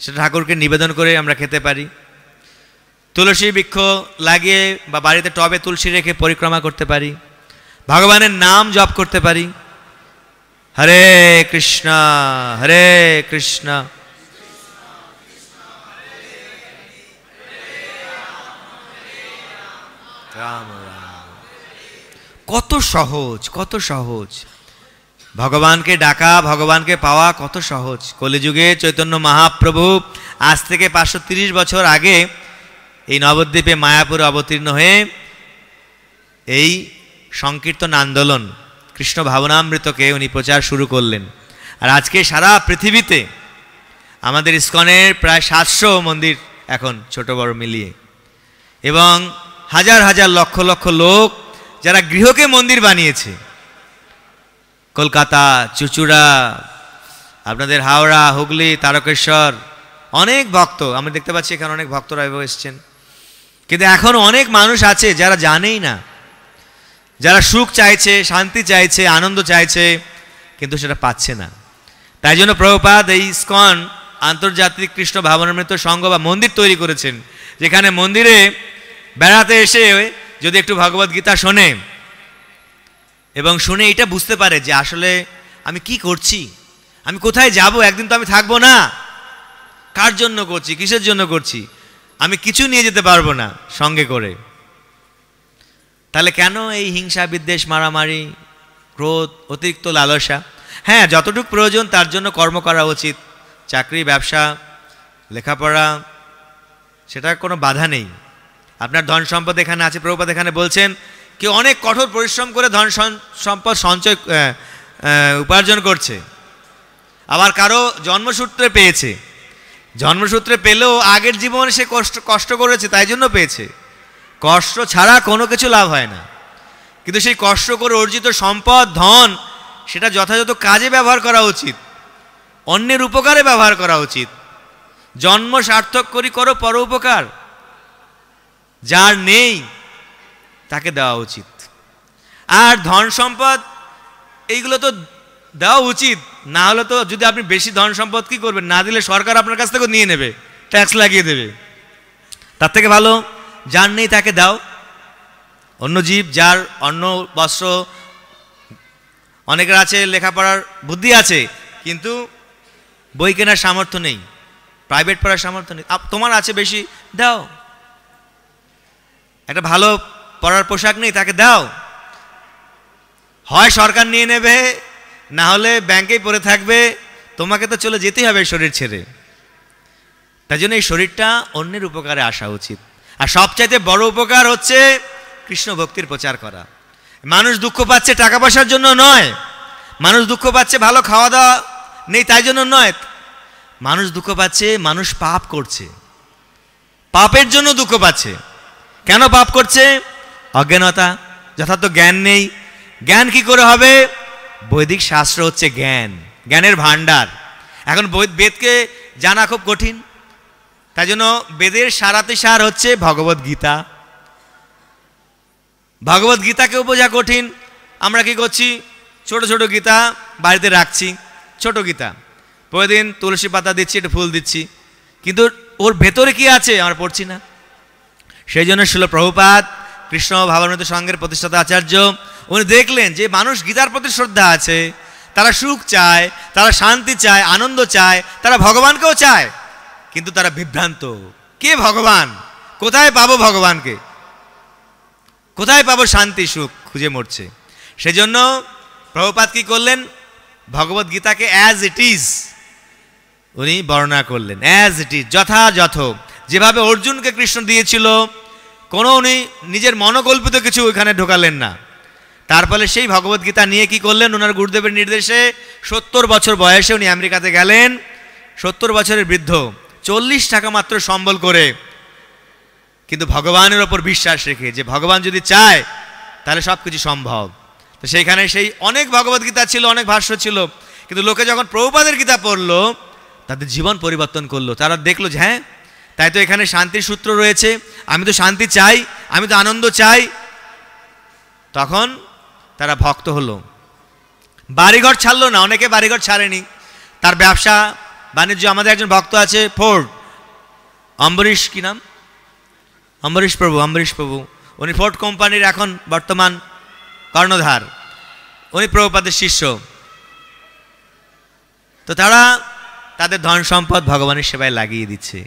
সেটা ঠাকুরকে নিবেদন করে আমরা খেতে পারি। তুলসী বৃক্ষ লাগিয়ে বা বাড়িতে টবে তুলসী রেখে পরিক্রমা করতে পারি। ভগবানের নাম জপ করতে পারি, হরে কৃষ্ণ হরে কৃষ্ণ। রাম রাম। কত সহজ, কত সহজ। ভগবানকে ডাকা, ভগবানকে পাওয়া কত সহজ। কলিযুগে চৈতন্য মহাপ্রভু আজ থেকে 530 বছর আগে এই নবদ্বীপে মায়াপুরে অবতীর্ণ হয়ে এই সংকীর্তন আন্দোলন, কৃষ্ণ ভাবনামৃতকে উনি প্রচার শুরু করলেন। আর আজকে সারা পৃথিবীতে আমাদের ইস্কনের প্রায় 700 মন্দির এখন, ছোট বড় মিলিয়ে, এবং হাজার হাজার লক্ষ লক্ষ লোক যারা গৃহকে মন্দির বানিয়েছে। কলকাতা, চুচুড়া, আপনাদের হাওড়া, হুগলি, তারকেশ্বর, অনেক ভক্ত আমি দেখতে পাচ্ছি এখানে, অনেক ভক্তরা এসেছেন। কিন্তু এখন অনেক মানুষ আছে যারা জানেই না, যারা সুখ চাইছে, শান্তি চাইছে, আনন্দ চাইছে, কিন্তু সেটা পাচ্ছে না। তাই জন্য প্রভুপাদ এই ইস্কন আন্তর্জাতিক কৃষ্ণ ভাবনামৃত সংঘ বা মন্দির তৈরি করেছেন, যেখানে মন্দিরে বেড়াতে এসে যদি একটু ভগবদ গীতা শোনে এবং শুনে এটা বুঝতে পারে যে আসলে আমি কি করছি, আমি কোথায় যাব, একদিন তো আমি থাকবো না, কার জন্য করছি, কিসের জন্য করছি, আমি কিছু নিয়ে যেতে পারবো না সঙ্গে করে। তাহলে কেন এই হিংসা, বিদ্বেষ, মারামারি, ক্রোধ, অতিরিক্ত লালসা? হ্যাঁ, যতটুকু প্রয়োজন তার জন্য কর্ম করা উচিত। চাকরি, ব্যবসা, লেখাপড়া, সেটার কোনো বাধা নেই। আপনার ধন সম্পদ এখানে আছে, প্রভুপাদ এখানে বলছেন কেউ অনেক কঠোর পরিশ্রম করে ধন সম্পদ সঞ্চয় উপার্জন করছে, আবার কারো জন্মসূত্রে পেয়েছে, জন্মসূত্রে পেলেও আগের জীবনে সে কষ্ট করেছে, তাই জন্য পেয়েছে। কষ্ট ছাড়া কোনো কিছু লাভ হয় না। কিন্তু সেই কষ্ট করে অর্জিত সম্পদ, ধন, সেটা যথাযথ কাজে ব্যবহার করা উচিত, অন্যের উপকারে ব্যবহার করা উচিত। জন্ম সার্থক করি করো পর উপকার, যার নেই তাকে দেওয়া উচিত। আর ধন সম্পদ এইগুলো তো দেওয়া উচিত, না হলে তো যদি আপনি বেশি ধন সম্পদ কি করবেন, না দিলে সরকার আপনার কাছ থেকে নিয়ে নেবে, ট্যাক্স লাগিয়ে দেবে। তার থেকে ভালো যার নেই তাকে দাও। অন্য জীব যার অন্ন বস্ত্র, অনেকের আছে লেখাপড়ার বুদ্ধি আছে কিন্তু বই কেনার সামর্থ্য নেই, প্রাইভেট পড়ার সামর্থ্য নেই, তোমার আছে বেশি, দাও। একটা ভালো পড়ার পোশাক নেই, তাকে দাও। হয় সরকার নিয়ে নেবে, না হলে ব্যাংকেই পড়ে থাকবে, তোমাকে তো চলে যেতেই হবে শরীর ছেড়ে। তাই জন্য এই শরীরটা অন্যের উপকারে আসা উচিত। আর সবচাইতে বড় উপকার হচ্ছে কৃষ্ণ ভক্তির প্রচার করা। মানুষ দুঃখ পাচ্ছে টাকা পয়সার জন্য নয়, মানুষ দুঃখ পাচ্ছে ভালো খাওয়া দাওয়া নেই তাই জন্য নয়, মানুষ দুঃখ পাচ্ছে মানুষ পাপ করছে, পাপের জন্য দুঃখ পাচ্ছে। কেন পাপ করছে? অজ্ঞানতা, যথার্থ জ্ঞান নেই। জ্ঞান কি করে হবে? বৈদিক শাস্ত্র হচ্ছে জ্ঞান, জ্ঞানের ভাণ্ডার। এখন বেদকে জানা খুব কঠিন, তাই জন্য বেদের সারাতে সার হচ্ছে ভগবদ গীতা। ভগবদ গীতাকেও বোঝা কঠিন। আমরা কি করছি? ছোট ছোট গীতা বাড়িতে রাখছি, ছোট গীতা, প্রতিদিন তুলসী পাতা দিচ্ছি, একটু ফুল দিচ্ছি, কিন্তু ওর ভেতরে কি আছে আমরা পড়ছি না। সেই জন্য শিল প্রভুপাদ কৃষ্ণ ভাবনামৃত সংঘের প্রতিষ্ঠাতা আচার্য উনি দেখলেন যে মানুষ গীতার প্রতি শ্রদ্ধা আছে, তারা সুখ চায়, তারা শান্তি চায়, আনন্দ চায়, তারা ভগবানকেও চায়, কিন্তু তারা বিভ্রান্ত। কে ভগবান? কোথায় পাবো ভগবানকে? কোথায় পাবো শান্তি, সুখ খুঁজে মরছে। সেজন্য প্রভুপাদ কি করলেন? ভগবদ গীতাকে অ্যাজ ইট ইজ উনি বর্ণনা করলেন অ্যাজ ইট ইজ, যথাযথ যেভাবে অর্জুনকে কৃষ্ণ দিয়েছিল, কোনো উনি নিজের মনোকল্পিত কিছু ওইখানে ঢোকালেন না। তার ফলে সেই ভগবদ্গীতা নিয়ে কি করলেন, ওনার গুরুদেবের নির্দেশে 70 বছর বয়সে উনি আমেরিকাতে গেলেন, 70 বছরের বৃদ্ধ, 40 টাকা মাত্র সম্বল করে, কিন্তু ভগবানের ওপর বিশ্বাস রেখে যে ভগবান যদি চায় তাহলে সব কিছু সম্ভব। তো সেইখানে সেই অনেক ভগবদ্গীতা ছিল, অনেক ভাষ্য ছিল, কিন্তু লোকে যখন প্রভুপাদের গীতা পড়লো তাদের জীবন পরিবর্তন করলো। তারা দেখলো যে হ্যাঁ, তাই তো এখানে শান্তির সূত্র রয়েছে, আমি তো শান্তি চাই, আমি তো আনন্দ চাই। তখন তারা ভক্ত হলো, বাড়িঘর ছাড়লো না, অনেকে বাড়িঘর ছাড়েনি, তার ব্যবসা বাণিজ্য। আমাদের একজন ভক্ত আছে ফোর্ড, অম্বরীশ, কি নাম, অম্বরীশ প্রভু, উনি ফোর্ড কোম্পানির এখন বর্তমান কর্ণধার, উনি প্রভুপাদের শিষ্য। তো তারা তাদের ধন সম্পদ ভগবানের সেবায় লাগিয়ে দিচ্ছে,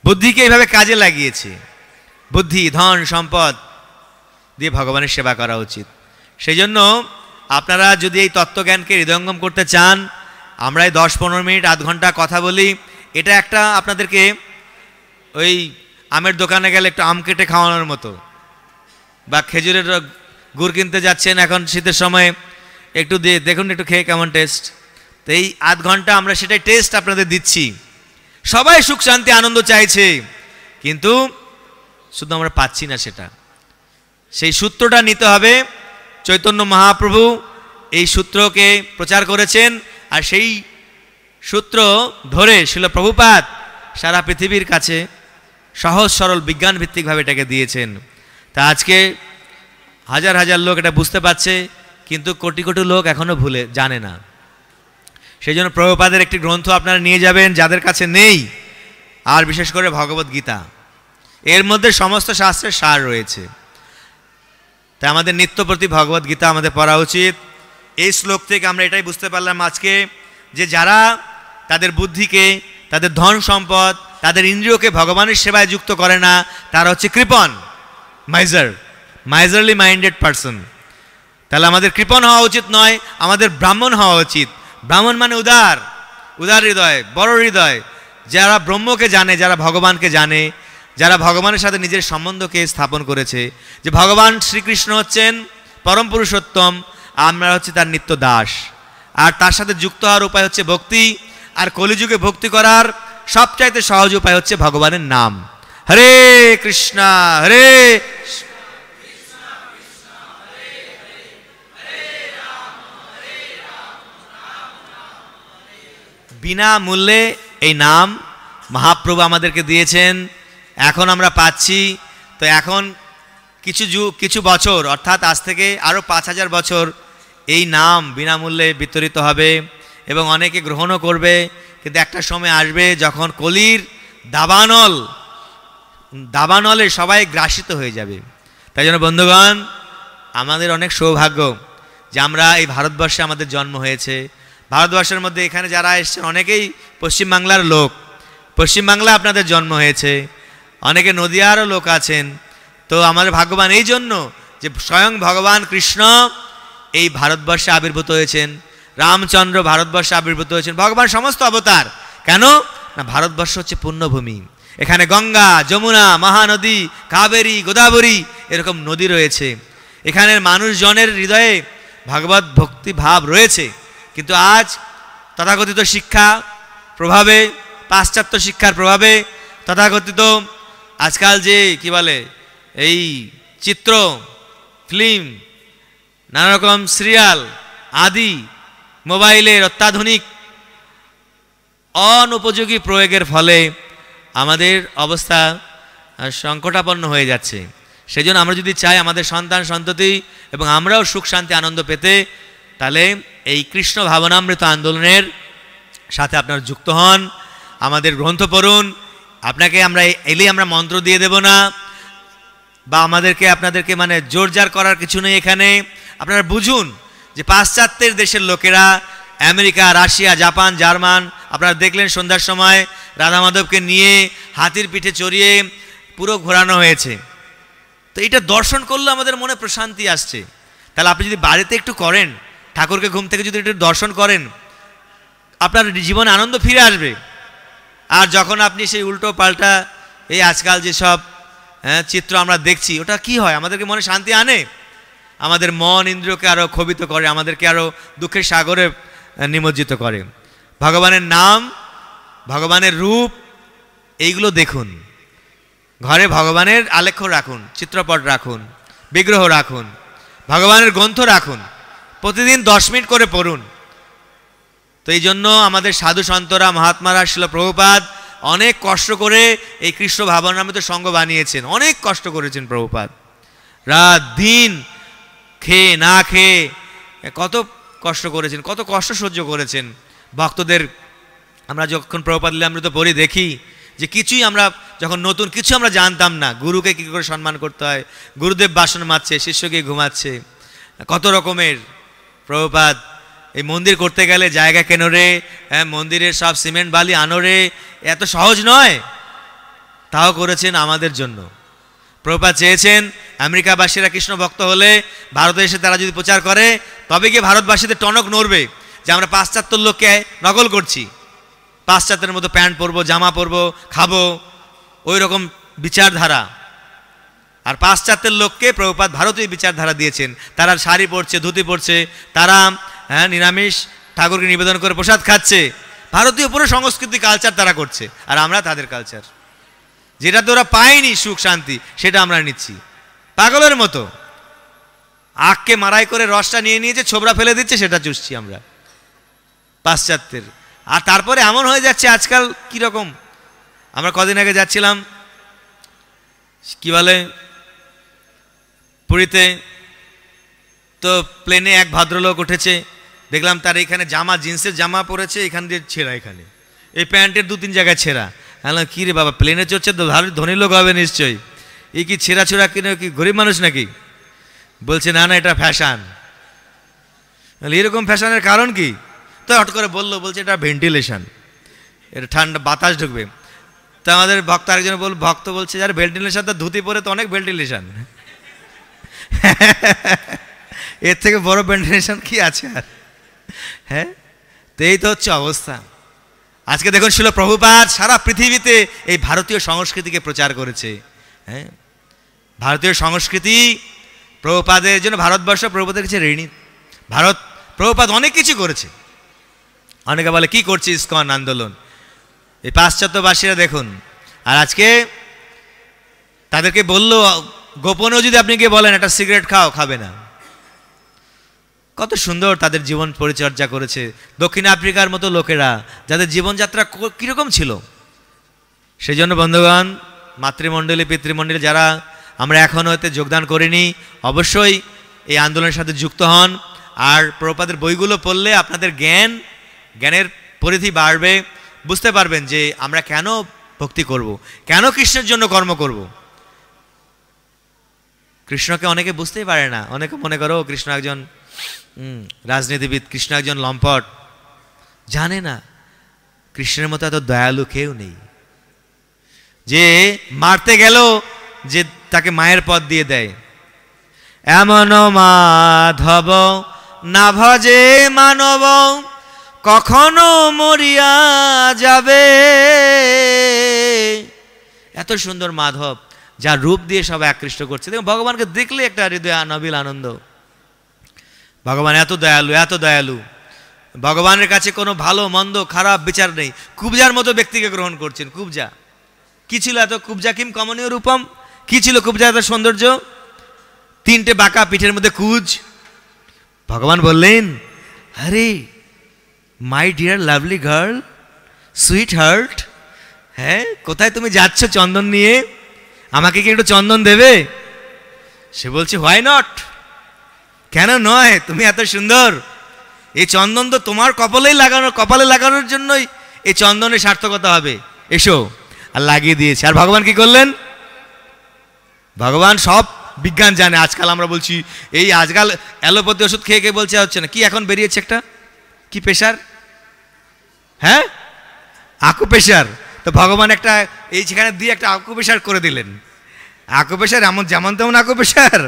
বুদ্ধিকে এইভাবে কাজে লাগিয়েছে। বুদ্ধি, ধন, সম্পদ দিয়ে ভগবানের সেবা করা উচিত। সেই জন্য আপনারা যদি এই তত্ত্বজ্ঞানকে হৃদয়ঙ্গম করতে চান, আমরা এই 10-15 মিনিট আধ ঘন্টা কথা বলি, এটা একটা আপনাদেরকে ওই আমের দোকানে গেলে একটু আম কেটে খাওয়ানোর মতো, বা খেজুরের গুড় কিনতে যাচ্ছেন এখন শীতের সময়, একটু দিয়ে দেখুন, একটু খেয়ে কেমন টেস্ট। তো এই আধ ঘন্টা আমরা সেটাই টেস্ট আপনাদের দিচ্ছি। সবাই সুখ শান্তি আনন্দ চাইছে, কিন্তু শুধু আমরা পাচ্ছি না সেটা। সেই সূত্রটা নিতে হবে। চৈতন্য মহাপ্রভু এই সূত্রকে প্রচার করেছেন, আর সেই সূত্র ধরে শিল প্রভুপাদ সারা পৃথিবীর কাছে সহজ সরল বিজ্ঞান ভিত্তিকভাবে এটাকে দিয়েছেন। তা আজকে হাজার হাজার লোক এটা বুঝতে পারছে, কিন্তু কোটি কোটি লোক এখনো জানে না। সেই জন্য প্রভুপাদের একটি গ্রন্থ আপনারা নিয়ে যাবেন যাদের কাছে নেই, আর বিশেষ করে ভগবদ্গীতা, এর মধ্যে সমস্ত শাস্ত্রের সার রয়েছে। তাই আমাদের নিত্য প্রতি ভগবদ্গীতা আমাদের পড়া উচিত। এই শ্লোক থেকে আমরা এটাই বুঝতে পারলাম আজকে, যে যারা তাদের বুদ্ধিকে, তাদের ধন সম্পদ, তাদের ইন্দ্রিয়কে ভগবানের সেবায় যুক্ত করে না, তারা হচ্ছে কৃপণ, মাইজারলি মাইন্ডেড পারসন। তাহলে আমাদের কৃপণ হওয়া উচিত নয়, আমাদের ব্রাহ্মণ হওয়া উচিত। ব্রাহ্মণ মানে উদার হৃদয়, বড় হৃদয়, যারা ব্রহ্মকে জানে, যারা ভগবানকে জানে, যারা ভগবানের সাথে নিজের সম্বন্ধকে স্থাপন করেছে, যে ভগবান শ্রীকৃষ্ণ হচ্ছেন পরম পুরুষোত্তম, আমরা হচ্ছে তার নিত্য দাস। আর তার সাথে যুক্ত হওয়ার উপায় হচ্ছে ভক্তি। আর কলিযুগে ভক্তি করার সবচাইতে সহজ উপায় হচ্ছে ভগবানের নাম। হরে কৃষ্ণ হরে বিনামূল্যে এই নাম মহাপ্রভু আমাদেরকে দিয়েছেন, এখন আমরা পাচ্ছি। তো এখন কিছু বছর, অর্থাৎ আজ থেকে আরও 5000 বছর এই নাম বিনামূল্যে বিতরিত হবে এবং অনেকে গ্রহণও করবে। কিন্তু একটা সময় আসবে যখন কলির দাবানলে সবাই গ্রাসিত হয়ে যাবে। তাই জন্য বন্ধুগণ, আমাদের অনেক সৌভাগ্য যে আমরা এই ভারতবর্ষে আমাদের জন্ম হয়েছে। ভারতবর্ষের মধ্যে এখানে যারা এসছেন অনেকেই পশ্চিমবাংলার লোক, পশ্চিমবাংলা আপনাদের জন্ম হয়েছে, অনেকে নদিয়ারও লোক আছেন। তো আমাদের ভাগ্যবান এই জন্য যে স্বয়ং ভগবান কৃষ্ণ এই ভারতবর্ষে আবির্ভূত হয়েছেন, রামচন্দ্র ভারতবর্ষে আবির্ভূত হয়েছেন, ভগবান সমস্ত অবতার। কেন না, ভারতবর্ষ হচ্ছে পুণ্যভূমি। এখানে গঙ্গা, যমুনা, মহানদী, কাবেরী, গোদাবরী এরকম নদী রয়েছে। এখানের মানুষজনের হৃদয়ে ভগবত ভক্তি ভাব রয়েছে। কিন্তু আজ তথাকথিত শিক্ষা প্রভাবে, পাশ্চাত্য শিক্ষার প্রভাবে, তথাকথিত আজকাল যে কি বলে এই চিত্র, ফিল্ম, নানা রকম সিরিয়াল আদি, মোবাইলের অত্যাধুনিক অনুপযোগী প্রয়োগের ফলে আমাদের অবস্থা সংকটাপন্ন হয়ে যাচ্ছে। সেই জন্য আমরা যদি চাই আমাদের সন্তান সন্ততি এবং আমরাও সুখ শান্তি আনন্দ পেতে, তাহলে এই কৃষ্ণ ভাবনামৃত আন্দোলনের সাথে আপনারা যুক্ত হন, আমাদের গ্রন্থ পড়ুন। আপনাকে আমরা আমরা মন্ত্র দিয়ে দেব না, বা আপনাদেরকে মানে জোরজার করার কিছু নেই এখানে। আপনারা বুঝুন যে পাশ্চাত্যের দেশের লোকেরা, আমেরিকা, রাশিয়া, জাপান, জার্মান, আপনারা দেখলেন সন্ধ্যার সময় রাধা মাধবকে নিয়ে হাতির পিঠে চড়িয়ে পুরো ঘোরানো হয়েছে। তো এটা দর্শন করলে আমাদের মনে প্রশান্তি আসছে। তাহলে আপনি যদি বাড়িতে একটু করেন, ঠাকুরকে ঘুম থেকে যদি একটু দর্শন করেন, আপনার জীবনে আনন্দ ফিরে আসবে। আর যখন আপনি সেই উল্টো পাল্টা এই আজকাল যেসব চিত্র আমরা দেখছি, ওটা কি হয়? আমাদেরকে মনে শান্তি আনে? আমাদের মন ইন্দ্রিয়কে আরও ক্ষোভিত করে, আমাদেরকে আরও দুঃখের সাগরে নিমজ্জিত করে। ভগবানের নাম, ভগবানের রূপ, এইগুলো দেখুন। ঘরে ভগবানের আলেখ্য রাখুন, চিত্রপট রাখুন, বিগ্রহ রাখুন, ভগবানের গ্রন্থ রাখুন, প্রতিদিন 10 মিনিট করে পড়ুন। তো এই জন্য আমাদের সাধু সন্তরা, মহাত্মারা, শিল প্রভুপাদ অনেক কষ্ট করে এই কৃষ্ণ ভাবনামৃত সংঘ বানিয়েছেন। অনেক কষ্ট করেছেন প্রভুপাদ, রাত দিন খেয়ে না খেয়ে কত কষ্ট করেছেন, কত কষ্ট সহ্য করেছেন ভক্তদের। আমরা যখন প্রভুপাদ লীলামৃত পড়ি দেখি যে কিছুই আমরা যখন নতুন কিছু আমরা জানতাম না, গুরুকে কী করে সম্মান করতে হয়, গুরুদেব বাসন মাজছে, শিষ্যকে ঘুমাচ্ছে, কত রকমের। প্রভুপাদ এই মন্দির করতে গেলে জায়গা কেন রে, মন্দিরের সব সিমেন্ট বালি আনো রে, এত সহজ নয়, তাও করেছেন আমাদের জন্য। প্রভুপাদ চেয়েছেন আমেরিকাবাসীরা কৃষ্ণ ভক্ত হলে ভারতে এসে তারা যদি প্রচার করে, তবে গিয়ে ভারতবাসীদের টনক নড়বে যে আমরা পাশ্চাত্য লোককে নকল করছি, পাশ্চাত্যের মতো প্যান্ট পরবো, জামা পরবো, খাবো, ওই রকম বিচারধারা। আর পাশ্চাত্যের লোককে প্রভুপাদ ভারতীয় বিচারধারা দিয়েছেন। তারা শাড়ি পরছে, ধুতি পরছে, তারা নিরামিষ ঠাকুরকে নিবেদন করে প্রসাদ খাচ্ছে, ভারতীয় পুরো সংস্কৃতি কালচার তারা করছে। আর আমরা তাদের কালচার, যেটা তো ওরা পায়নি সুখ শান্তি, সেটা আমরা নিচ্ছি পাগলের মতো। আখকে মারাই করে রসটা নিয়ে নিয়েছে, ছোবড়া ফেলে দিচ্ছে, সেটা চুষছি আমরা পাশ্চাত্যের। আর তারপরে এমন হয়ে যাচ্ছে আজকাল কীরকম, আমরা কদিন আগে যাচ্ছিলাম কি বলে পুরীতে, তো প্লেনে এক ভদ্রলোক উঠেছে, দেখলাম তার এখানে জামা, জিন্সের জামা পরেছে, এখান দিয়ে ছেঁড়া, এখানে এই প্যান্টের 2-3 জায়গায় ছেঁড়া। হ্যাঁ, কী রে বাবা, প্লেনে চড়ছে তো ধনী লোক হবে নিশ্চয়ই, এই কি ছেঁড়া ছেঁড়া কিনে কি গরিব মানুষ নাকি? বলছে না না, এটা ফ্যাশন। এরকম ফ্যাশনের কারণ কি? তো হট করে বলছে এটা ভেন্টিলেশন, এটা ঠান্ডা বাতাস ঢুকবে। তো আমাদের ভক্ত আরেকজন ভক্ত বলছে যার ভেন্টিলেশন, তো ধুতি পরে তো অনেক ভেন্টিলেশন, এর থেকে বড় ভেন্টিলেশন কি আছে আর? হ্যাঁ, তো এই তো হচ্ছে অবস্থা। আজকে দেখুন শিল প্রভুপাদ সারা পৃথিবীতে এই ভারতীয় সংস্কৃতিকে প্রচার করেছে। হ্যাঁ, ভারতীয় সংস্কৃতি প্রভুপাদের জন্য ভারতবর্ষ প্রভুপাদের কাছে ঋণী। প্রভুপাদ অনেক কিছু করেছে। অনেকে বলে কি করছে ইসকন আন্দোলন, এই পাশ্চাত্যবাসীরা দেখুন। আর আজকে তাদেরকে বললো গোপনেও যদি আপনি গিয়ে বলেন একটা সিগারেট খাও, খাবে না। কত সুন্দর তাদের জীবন পরিচর্যা করেছে দক্ষিণ আফ্রিকার মতো লোকেরা, যাদের জীবনযাত্রা কীরকম ছিল। সেই জন্য বন্ধুগণ, মাতৃমণ্ডলী পিতৃমণ্ডলী যারা আমরা এখনও এতে যোগদান করিনি, অবশ্যই এই আন্দোলনের সাথে যুক্ত হন। আর প্রভুপাদের বইগুলো পড়লে আপনাদের জ্ঞানের পরিধি বাড়বে, বুঝতে পারবেন যে আমরা কেন ভক্তি করব, কেন কৃষ্ণের জন্য কর্ম করব। কৃষ্ণকে অনেকে বুঝতেই পারে না, অনেকে মনে করো কৃষ্ণ একজন রাজনীতিবিদ, কৃষ্ণ একজন লম্পট, জানে না কৃষ্ণের মতো এত দয়ালু কেউ নেই, যে মারতে গেল যে তাকে মায়ের পদ দিয়ে দেয়। এমন মাধব না ভজে মানব, কখনো মরিয়া যাবে। এত সুন্দর মাধব, যার রূপ দিয়ে সবাই আকৃষ্ট করছে। দেখুন, ভগবানকে দেখলে একটা হৃদয় নবিল আনন্দ। ভগবান এত দয়ালু, এত দয়ালু। ভগবানের কাছে কোনো ভালো মন্দ খারাপ বিচার নেই। কুবজার মতো ব্যক্তিকে গ্রহণ করছেন। কুবজা কি ছিল? এত কুবজা কিম কমনীয় রূপম, কি ছিল কুবজা এত সৌন্দর্য? 3টে বাঁকা পিঠের মধ্যে কুজ। ভগবান বললেন, আরে my dear lovely girl, sweet heart, হ্যাঁ কোথায় তুমি যাচ্ছ চন্দন নিয়ে? আমাকে কি একটু চন্দন দেবে? সে বলছে হোয়াই নট, কেন নয়, তুমি এত সুন্দর, এই চন্দন তো তোমার কপালে লাগানোর জন্যই এই চন্দনের সার্থকতা হবে, এসো। আর লাগিয়ে দিয়েছে। আর ভগবান কি করলেন? ভগবান সব বিজ্ঞান জানে। আজকাল আমরা বলছি এই আজকাল অ্যালোপ্যাথি ওষুধ খেয়ে খেয়ে বলছে হচ্ছে না, কি এখন বেরিয়েছে একটা কি প্রেশার, হ্যাঁ আকুপ্রেশার। তো ভগবান একটা এই সেখানে দিয়ে একটা আকুপ্রেশার করে দিলেন। আকুপ্রেশার এমন যেমন তেমন আকুপ্রেশার,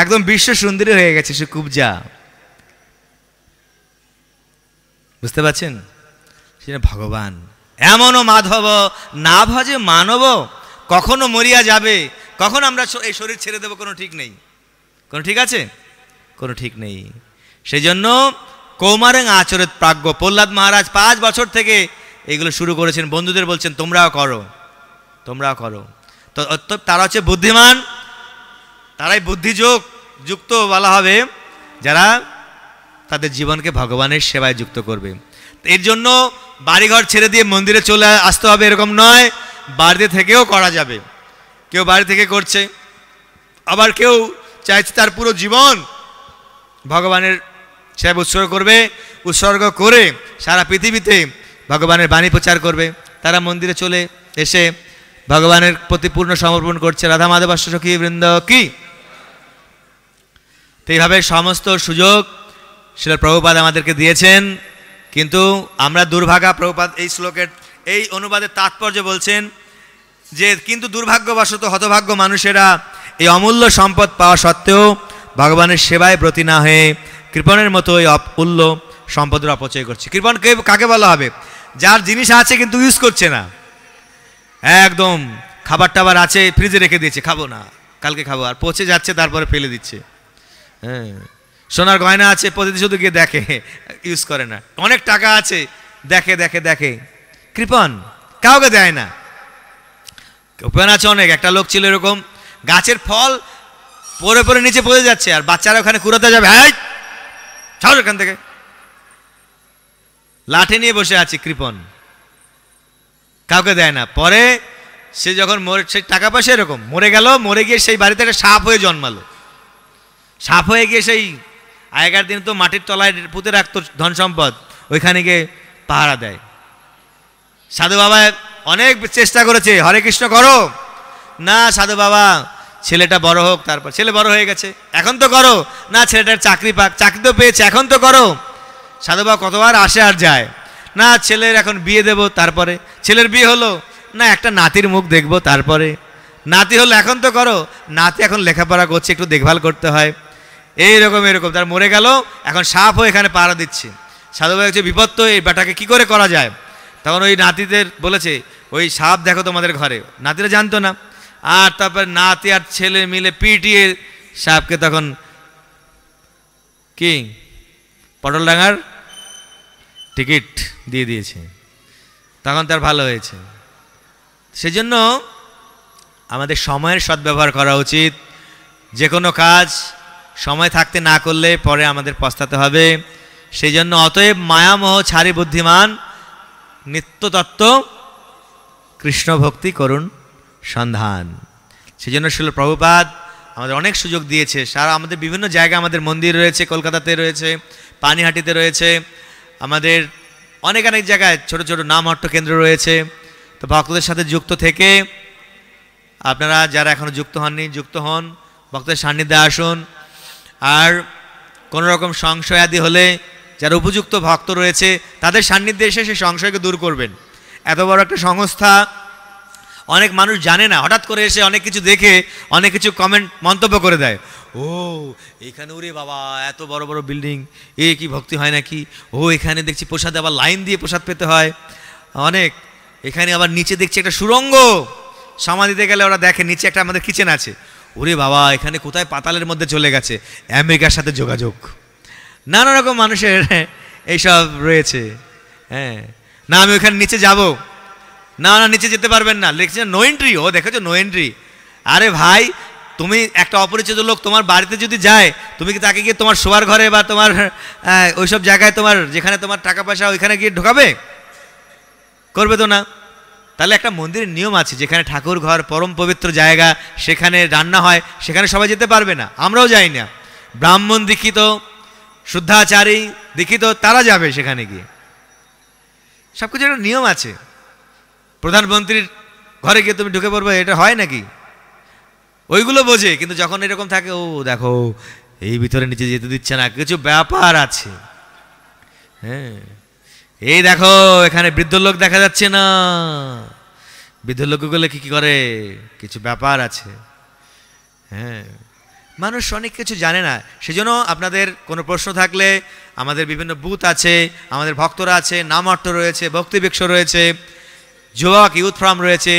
একদম বিশ্ব সুন্দরী হয়ে গেছে সে কুবজা। বুঝতে পারছেন? সেটা ভগবান। এমনও মাধব না ভজে মানব, কখনো মরিয়া যাবে, কখন আমরা এই শরীর ছেড়ে দেবো কোনো ঠিক নেই। কোনো ঠিক আছে? কোনো ঠিক নেই। সেই জন্য কৌমারেং আচরিত প্রাজ্ঞ, প্রহ্লাদ মহারাজ 5 বছর থেকে এগুলো শুরু করেছেন, বন্ধুদের বলছেন তোমরাও করো, তোমরাও করো। তো তারা হচ্ছে বুদ্ধিমান, তারাই বুদ্ধিযুক্ত বলা হবে, যারা তাদের জীবনকে ভগবানের সেবায় যুক্ত করবে। এর জন্য বাড়িঘর ছেড়ে দিয়ে মন্দিরে চলে আসতে হবে এরকম নয়, বাড়িতে থেকেও করা যাবে। কেউ বাড়ি থেকে করছে, আবার কেউ চাইছে তার পুরো জীবন ভগবানের সেবা উৎসর্গ করে সারা পৃথিবীতে ভগবানের বাণী প্রচার করবে। তারা মন্দিরে চলে এসে ভগবানের প্রতি পূর্ণ সমর্পণ করছে। রাধা মাধব সখী বৃন্দ কি। তো এইভাবে সমস্ত সুযোগ শ্রীল প্রভুপাদ আমাদেরকে দিয়েছেন, কিন্তু আমরা দুর্ভাগা। প্রভুপাদ এই শ্লোকের এই অনুবাদের তাৎপর্য বলছেন যে কিন্তু দুর্ভাগ্যবশত হতভাগ্য মানুষেরা এই অমূল্য সম্পদ পাওয়া সত্ত্বেও ভগবানের সেবায় ব্রতী না হয়ে কৃপণের মতো এই অমূল্য সম্পদের অপচয় করছে। কৃপণ কাকে বলা হবে? যার জিনিস আছে কিন্তু ইউজ করছে না, একদম খাবার টাবার আছে ফ্রিজে রেখে দিয়েছে, খাবো না, কালকে খাবো, আর পচে যাচ্ছে তারপরে ফেলে দিচ্ছে। হ্যাঁ, সোনার গয়না আছে, প্রতিদিন শুধু গিয়ে দেখে, ইউজ করে না। অনেক টাকা আছে, দেখে, কৃপণ, কাউকে দেয় না। কৃপণ আছে অনেক। একটা লোক ছিল এরকম, গাছের ফল পরে নিচে পড়ে যাচ্ছে, আর বাচ্চারা ওখানে কুড়াতে যাবে, হ্যাঁ ছাড়ো এখান থেকে, লাঠি নিয়ে বসে আছে কৃপণ, কাউকে দেয় না। পরে সে যখন সেই টাকা পয়সা এরকম মরে গেল, মরে গিয়ে সেই বাড়িতে একটা সাপ হয়ে জন্মালো। সাপ হয়ে গিয়ে সেই আগেকার দিন তো মাটির তলায় পুঁতে রাখতো ধন সম্পদ, ওইখানে গিয়ে পাহারা দেয়। সাধু বাবা অনেক চেষ্টা করেছে, হরে কৃষ্ণ করো না, সাধু বাবা ছেলেটা বড় হোক, তারপর ছেলে বড় হয়ে গেছে, এখন তো করো না, ছেলেটার চাকরি পাক, চাকরি তো পেয়েছে, এখন তো করো। সাধু বাবা কতবার আসে আর যায় না, ছেলের এখন বিয়ে দেব, তারপরে ছেলের বিয়ে হলো না, একটা নাতির মুখ দেখবো, তারপরে নাতি হলো, এখন তো করো, নাতি এখন লেখাপড়া করছে, একটু দেখভাল করতে হয়, এরকম তার মরে গেল, এখন সাপ হয়ে এখানে পাহারা দিচ্ছে। সাধু বাবা হচ্ছে বিপদ, তো এই বেটাকে কি করে করা যায়? তখন ওই নাতিদের বলেছে, ওই সাপ দেখো তোমাদের ঘরে। নাতিরা জানতো না, আর তারপর নাতি আর ছেলে মিলে পিটিয়ে সাপকে তখন কি পটলডাঙ্গার টিকিট দিয়ে দিয়েছে, তখন তার ভালো হয়েছে। সেজন্য আমাদের সময়ের সদ্ব্যবহার করা উচিত। যে কোনো কাজ সময় থাকতে না করলে পরে আমাদের পস্তাতে হবে। সেই জন্য অতএব মায়ামোহ ছাড়ি বুদ্ধিমান, নিত্যতত্ত্ব কৃষ্ণ ভক্তি করুন সন্ধান। সেই জন্য শ্রীল প্রভুপাদ আমাদের অনেক সুযোগ দিয়েছে। সারা আমাদের বিভিন্ন জায়গায় আমাদের মন্দির রয়েছে, কলকাতাতে রয়েছে, পানিহাটিতে রয়েছে, আমাদের অনেক জায়গায় ছোট ছোট নামহট্ট কেন্দ্র রয়েছে। তো ভক্তদের সাথে যুক্ত থেকে আপনারা যারা এখনও যুক্ত হননি, যুক্ত হন, ভক্তদের সান্নিধ্যে আসুন। আর কোনো রকম সংশয় আদি হলে যারা উপযুক্ত ভক্ত রয়েছে তাদের সান্নিধ্যে এসে সেই সংশয়কে দূর করবেন। এত বড় একটা সংস্থা, অনেক মানুষ জানে না, হঠাৎ করে এসে অনেক কিছু দেখে অনেক কিছু মন্তব্য করে দেয়। ও এখানে ওরে বাবা এত বড় বড় বিল্ডিং, এ কি ভক্তি হয় নাকি? ও এখানে দেখছি প্রসাদ আবার লাইন দিয়ে প্রসাদ পেতে হয় অনেক, এখানে আবার নিচে দেখছি একটা সুড়ঙ্গ, সমাধিতে গেলে ওরা দেখে নিচে একটা আমাদের কিচেন আছে। ওরে বাবা এখানে কোথায় পাতালের মধ্যে চলে গেছে, আমেরিকার সাথে যোগাযোগ। নানা রকম মানুষের এইসব রয়েছে। হ্যাঁ, না আমি ওখানে নিচে যাব না, নিচে যেতে পারবেন না, লিখছে নো এন্ট্রি। ও দেখেছো নো এন্ট্রি। আরে ভাই, তুমি একটা অপরিচিত লোক তোমার বাড়িতে যদি যায়, তুমি কি তাকে গিয়ে তোমার শোয়ার ঘরে বা তোমার ওইসব জায়গায়, তোমার যেখানে তোমার টাকা পয়সা, ওইখানে গিয়ে ঢোকাবে? করবে তো না। তাহলে একটা মন্দিরের নিয়ম আছে, যেখানে ঠাকুর ঘর পরম পবিত্র জায়গা, সেখানে রান্না হয়, সেখানে সবাই যেতে পারবে না, আমরাও যাই না। ব্রাহ্মণ দীক্ষিত, শুদ্ধাচারী দীক্ষিত, তারা যাবে সেখানে গিয়ে। সব কিছু একটা নিয়ম আছে। প্রধানমন্ত্রীর ঘরে গিয়ে তুমি ঢুকে পড়বে, এটা হয় নাকি? ওইগুলো বোঝে, কিন্তু যখন এরকম থাকে, ও দেখো এই ভিতরে নিচে যেতে দিচ্ছে না, কিছু ব্যাপার আছে। হ্যাঁ, এই দেখো এখানে বৃদ্ধ লোক দেখা যাচ্ছে না, বৃদ্ধ লোকগুলো কি করে, কিছু ব্যাপার আছে। হ্যাঁ, মানুষ অনেক কিছু জানে না। সেজন্য আপনাদের কোনো প্রশ্ন থাকলে আমাদের বিভিন্ন বুথ আছে, আমাদের ভক্তরা আছে, নামহট্ট রয়েছে, ভক্তি বৃক্ষ রয়েছে, যুবক ইউথ ফোরাম রয়েছে,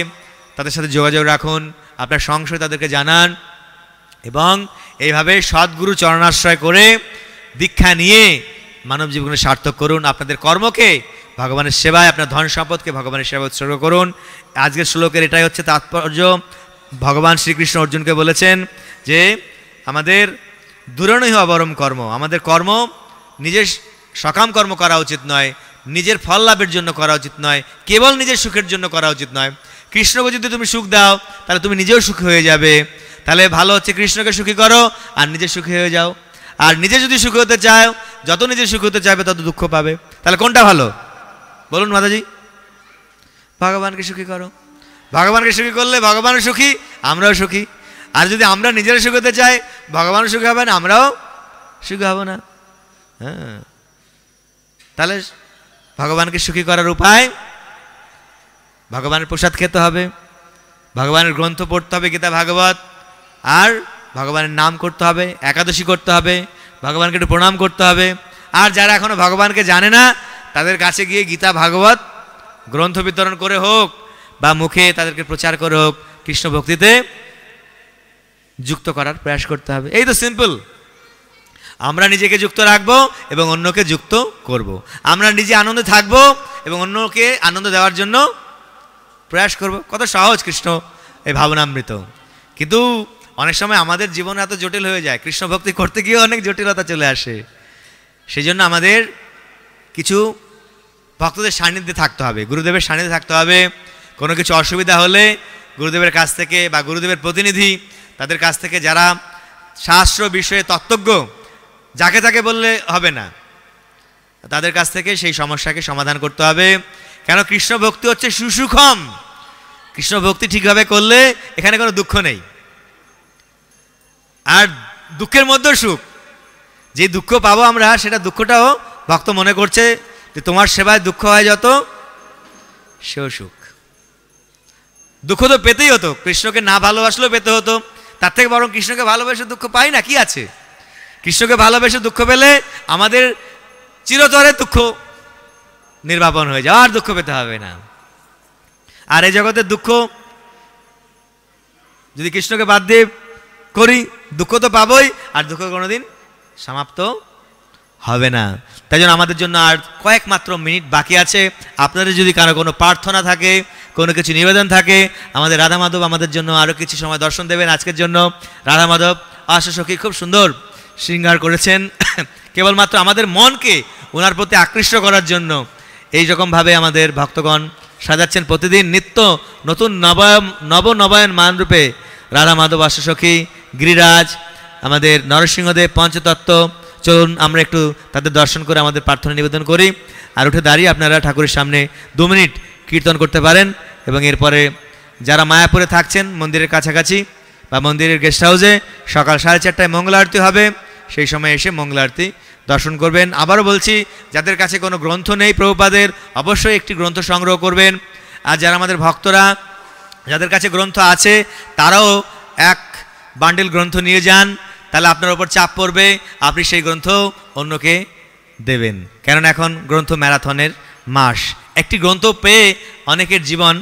তাদের সাথে যোগাযোগ রাখুন, আপনার সংশয় তাদেরকে জানান, এবং এইভাবে সদ্গুরু চরণাশ্রয় করে দীক্ষা নিয়ে মানব জীবনে সার্থক করুন। আপনাদের কর্মকে ভগবানের সেবায়, আপনার ধন সম্পদকে ভগবানের সেবায় উৎসর্গ করুন। আজকের শ্লোকের এটাই হচ্ছে তাৎপর্য। ভগবান শ্রীকৃষ্ণ অর্জুনকে বলেছেন যে আমাদের দূরণীয় অবরম কর্ম, আমাদের কর্ম নিজের সকাম কর্ম করা উচিত নয়, নিজের ফল লাভের জন্য করা উচিত নয়, কেবল নিজের সুখের জন্য করা উচিত নয়। কৃষ্ণকে যদি তুমি সুখ দাও তাহলে তুমি নিজেও সুখী হয়ে যাবে। তাহলে ভালো হচ্ছে কৃষ্ণকে সুখী করো আর নিজে সুখী হয়ে যাও। আর নিজে যদি সুখী হতে চাও, যত নিজে সুখী হতে চাইবে তত দুঃখ পাবে। তাহলে কোনটা ভালো বলুন মাতাজি? ভগবানকে সুখী করো। ভগবানকে সুখী করলে ভগবানও সুখী, আমরাও সুখী। আর যদি আমরা নিজেরা সুখী হতে চাই, ভগবানও সুখী হবে না, আমরাও সুখী হব না। হ্যাঁ, তাহলে ভগবানকে সুখী করার উপায়, ভগবানের প্রসাদ খেতে হবে, ভগবানের গ্রন্থ পড়তে হবে, গীতা ভাগবত, আর ভগবানের নাম করতে হবে, একাদশী করতে হবে, ভগবানকে একটু প্রণাম করতে হবে। আর যারা এখনো ভগবানকে জানে না তাদের কাছে গিয়ে গীতা ভাগবত গ্রন্থ বিতরণ করে হোক বা মুখে তাদেরকে প্রচার করে হোক, কৃষ্ণ ভক্তিতে যুক্ত করার প্রয়াস করতে হবে। এই তো সিম্পল। আমরা নিজেকে যুক্ত রাখবো এবং অন্যকে যুক্ত করব। আমরা নিজে আনন্দে থাকবো এবং অন্যকে আনন্দ দেওয়ার জন্য প্রয়াস করব। কত সহজ কৃষ্ণ এই ভাবনামৃত। কিন্তু অনেক সময় আমাদের জীবন এত জটিল হয়ে যায়, কৃষ্ণ ভক্তি করতে গিয়ে অনেক জটিলতা চলে আসে। সেই জন্য আমাদের কিছু ভক্তদের সান্নিধ্যে থাকতে হবে, গুরুদেবের সান্নিধ্যে থাকতে হবে। কোনো কিছু অসুবিধা হলে গুরুদেবের কাছ থেকে বা গুরুদেবের প্রতিনিধি, তাদের কাছ থেকে যারা শাস্ত্র বিষয়ে তত্ত্বজ্ঞ, যাকে তাকে বললে হবে না, তাদের কাছ থেকে সেই সমস্যাকে সমাধান করতে হবে। কেন? কৃষ্ণ ভক্তি হচ্ছে সুসুখম। কৃষ্ণ ভক্তি ঠিকভাবে করলে এখানে কোনো দুঃখ নেই, আর দুঃখের মধ্যেও সুখ। যে দুঃখ পাবো আমরা, সেটা দুঃখটাও ভক্ত মনে করছে যে তোমার সেবায় দুঃখ হয় যত, সেও সুখ। দুঃখ তো পেতেই হতো, কৃষ্ণকে না ভালোবাসলেও পেতে হতো। তার থেকে বরং কৃষ্ণকে ভালোবেসে দুঃখ পাই না, কি আছে? কৃষ্ণকে ভালোবেসে দুঃখ পেলে আমাদের চিরতরে দুঃখ নির্বাপন হয়ে যায়, আর দুঃখ পেতে হবে না। আর এই জগতের দুঃখ যদি কৃষ্ণকে বাদ দিয়ে করি, দুঃখ তো পাবোই, আর দুঃখ কোনোদিন সমাপ্ত হবে না। তাই জন্য আমাদের জন্য আর কয়েক মাত্র মিনিট বাকি আছে। আপনাদের যদি কারো কোনো প্রার্থনা থাকে, কোনো কিছু নিবেদন থাকে, আমাদের রাধা মাধব আমাদের জন্য আরও কিছু সময় দর্শন দেবেন। আজকের জন্য রাধা মাধব আশা সখী খুব সুন্দর শৃঙ্গার করেছেন, কেবলমাত্র আমাদের মনকে ওনার প্রতি আকৃষ্ট করার জন্য। এই রকমভাবে আমাদের ভক্তগণ সাজাচ্ছেন প্রতিদিন নিত্য নতুন নবনবায়ন মানরূপে রাধা মাধব আশা সখী, গিরিরাজ, আমাদের নরসিংহদেব, পঞ্চতত্ত্ব। চলুন আমরা একটু তাদের দর্শন করে আমাদের প্রার্থনা নিবেদন করি। আর উঠে দাঁড়িয়ে আপনারা ঠাকুরের সামনে 2 মিনিট কীর্তন করতে পারেন। এবং এরপরে যারা মায়াপুরে থাকছেন মন্দিরের কাছাকাছি বা মন্দিরের গেস্ট হাউসে, সকাল 4:30টায় মঙ্গল আরতি হবে, সেই সময় এসে মঙ্গল আরতি দর্শন করবেন। আবারও বলছি, যাদের কাছে কোনো গ্রন্থ নেই প্রভুপাদের, অবশ্যই একটি গ্রন্থ সংগ্রহ করবেন। আর যারা আমাদের ভক্তরা, যাদের কাছে গ্রন্থ আছে, তারাও এক বান্ডেল গ্রন্থ নিয়ে যান, তাহলে আপনার ওপর চাপ পড়বে, আপনি সেই গ্রন্থ অন্যকে দেবেন। কেননা এখন গ্রন্থ ম্যারাথনের মাস। একটি গ্রন্থ পেয়ে অনেকের জীবন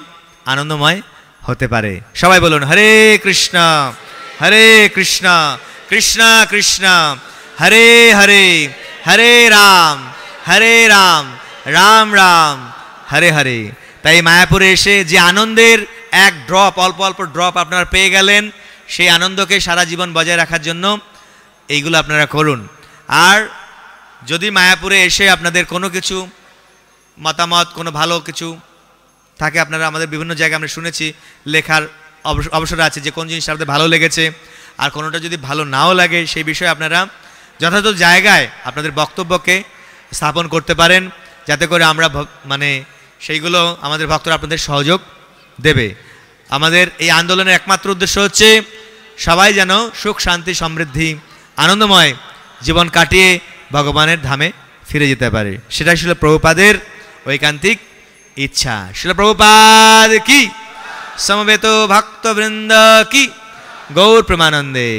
আনন্দময় হতে পারে। সবাই বলুন হরে কৃষ্ণ হরে কৃষ্ণ কৃষ্ণ কৃষ্ণ হরে হরে, হরে রাম রাম রাম হরে হরে। তাই মায়াপুরে এসে যে আনন্দের এক ড্রপ, অল্প অল্প ড্রপ আপনারা পেয়ে গেলেন, সেই আনন্দকে সারা জীবন বজায় রাখার জন্য এইগুলো আপনারা করুন। আর যদি মায়াপুরে এসে আপনাদের কোনো কিছু মতামত, কোনো ভালো কিছু থাকে, আপনারা আমাদের বিভিন্ন জায়গায় আমরা শুনেছি লেখার অবসর আছে যে কোন জিনিসটা আপনাদের ভালো লেগেছে, আর কোনোটা যদি ভালো নাও লাগে, সেই বিষয়ে আপনারা যথাযথ জায়গায় আপনাদের বক্তব্যকে স্থাপন করতে পারেন, যাতে করে আমরা সেইগুলো আমাদের ভক্তরা আপনাদের সহযোগ দেবে। আমাদের এই আন্দোলনের একমাত্র উদ্দেশ্য হচ্ছে সবাই যেন সুখ শান্তি সমৃদ্ধি আনন্দময় জীবন কাটিয়ে ভগবানের ধামে ফিরে যেতে পারে। সেটাই ছিল প্রভুপাদের ঐকান্তিক ইচ্ছা। ছিল প্রভুপাদ কি, সমবেত ভক্তবৃন্দ কি, গৌর প্রেমানন্দে।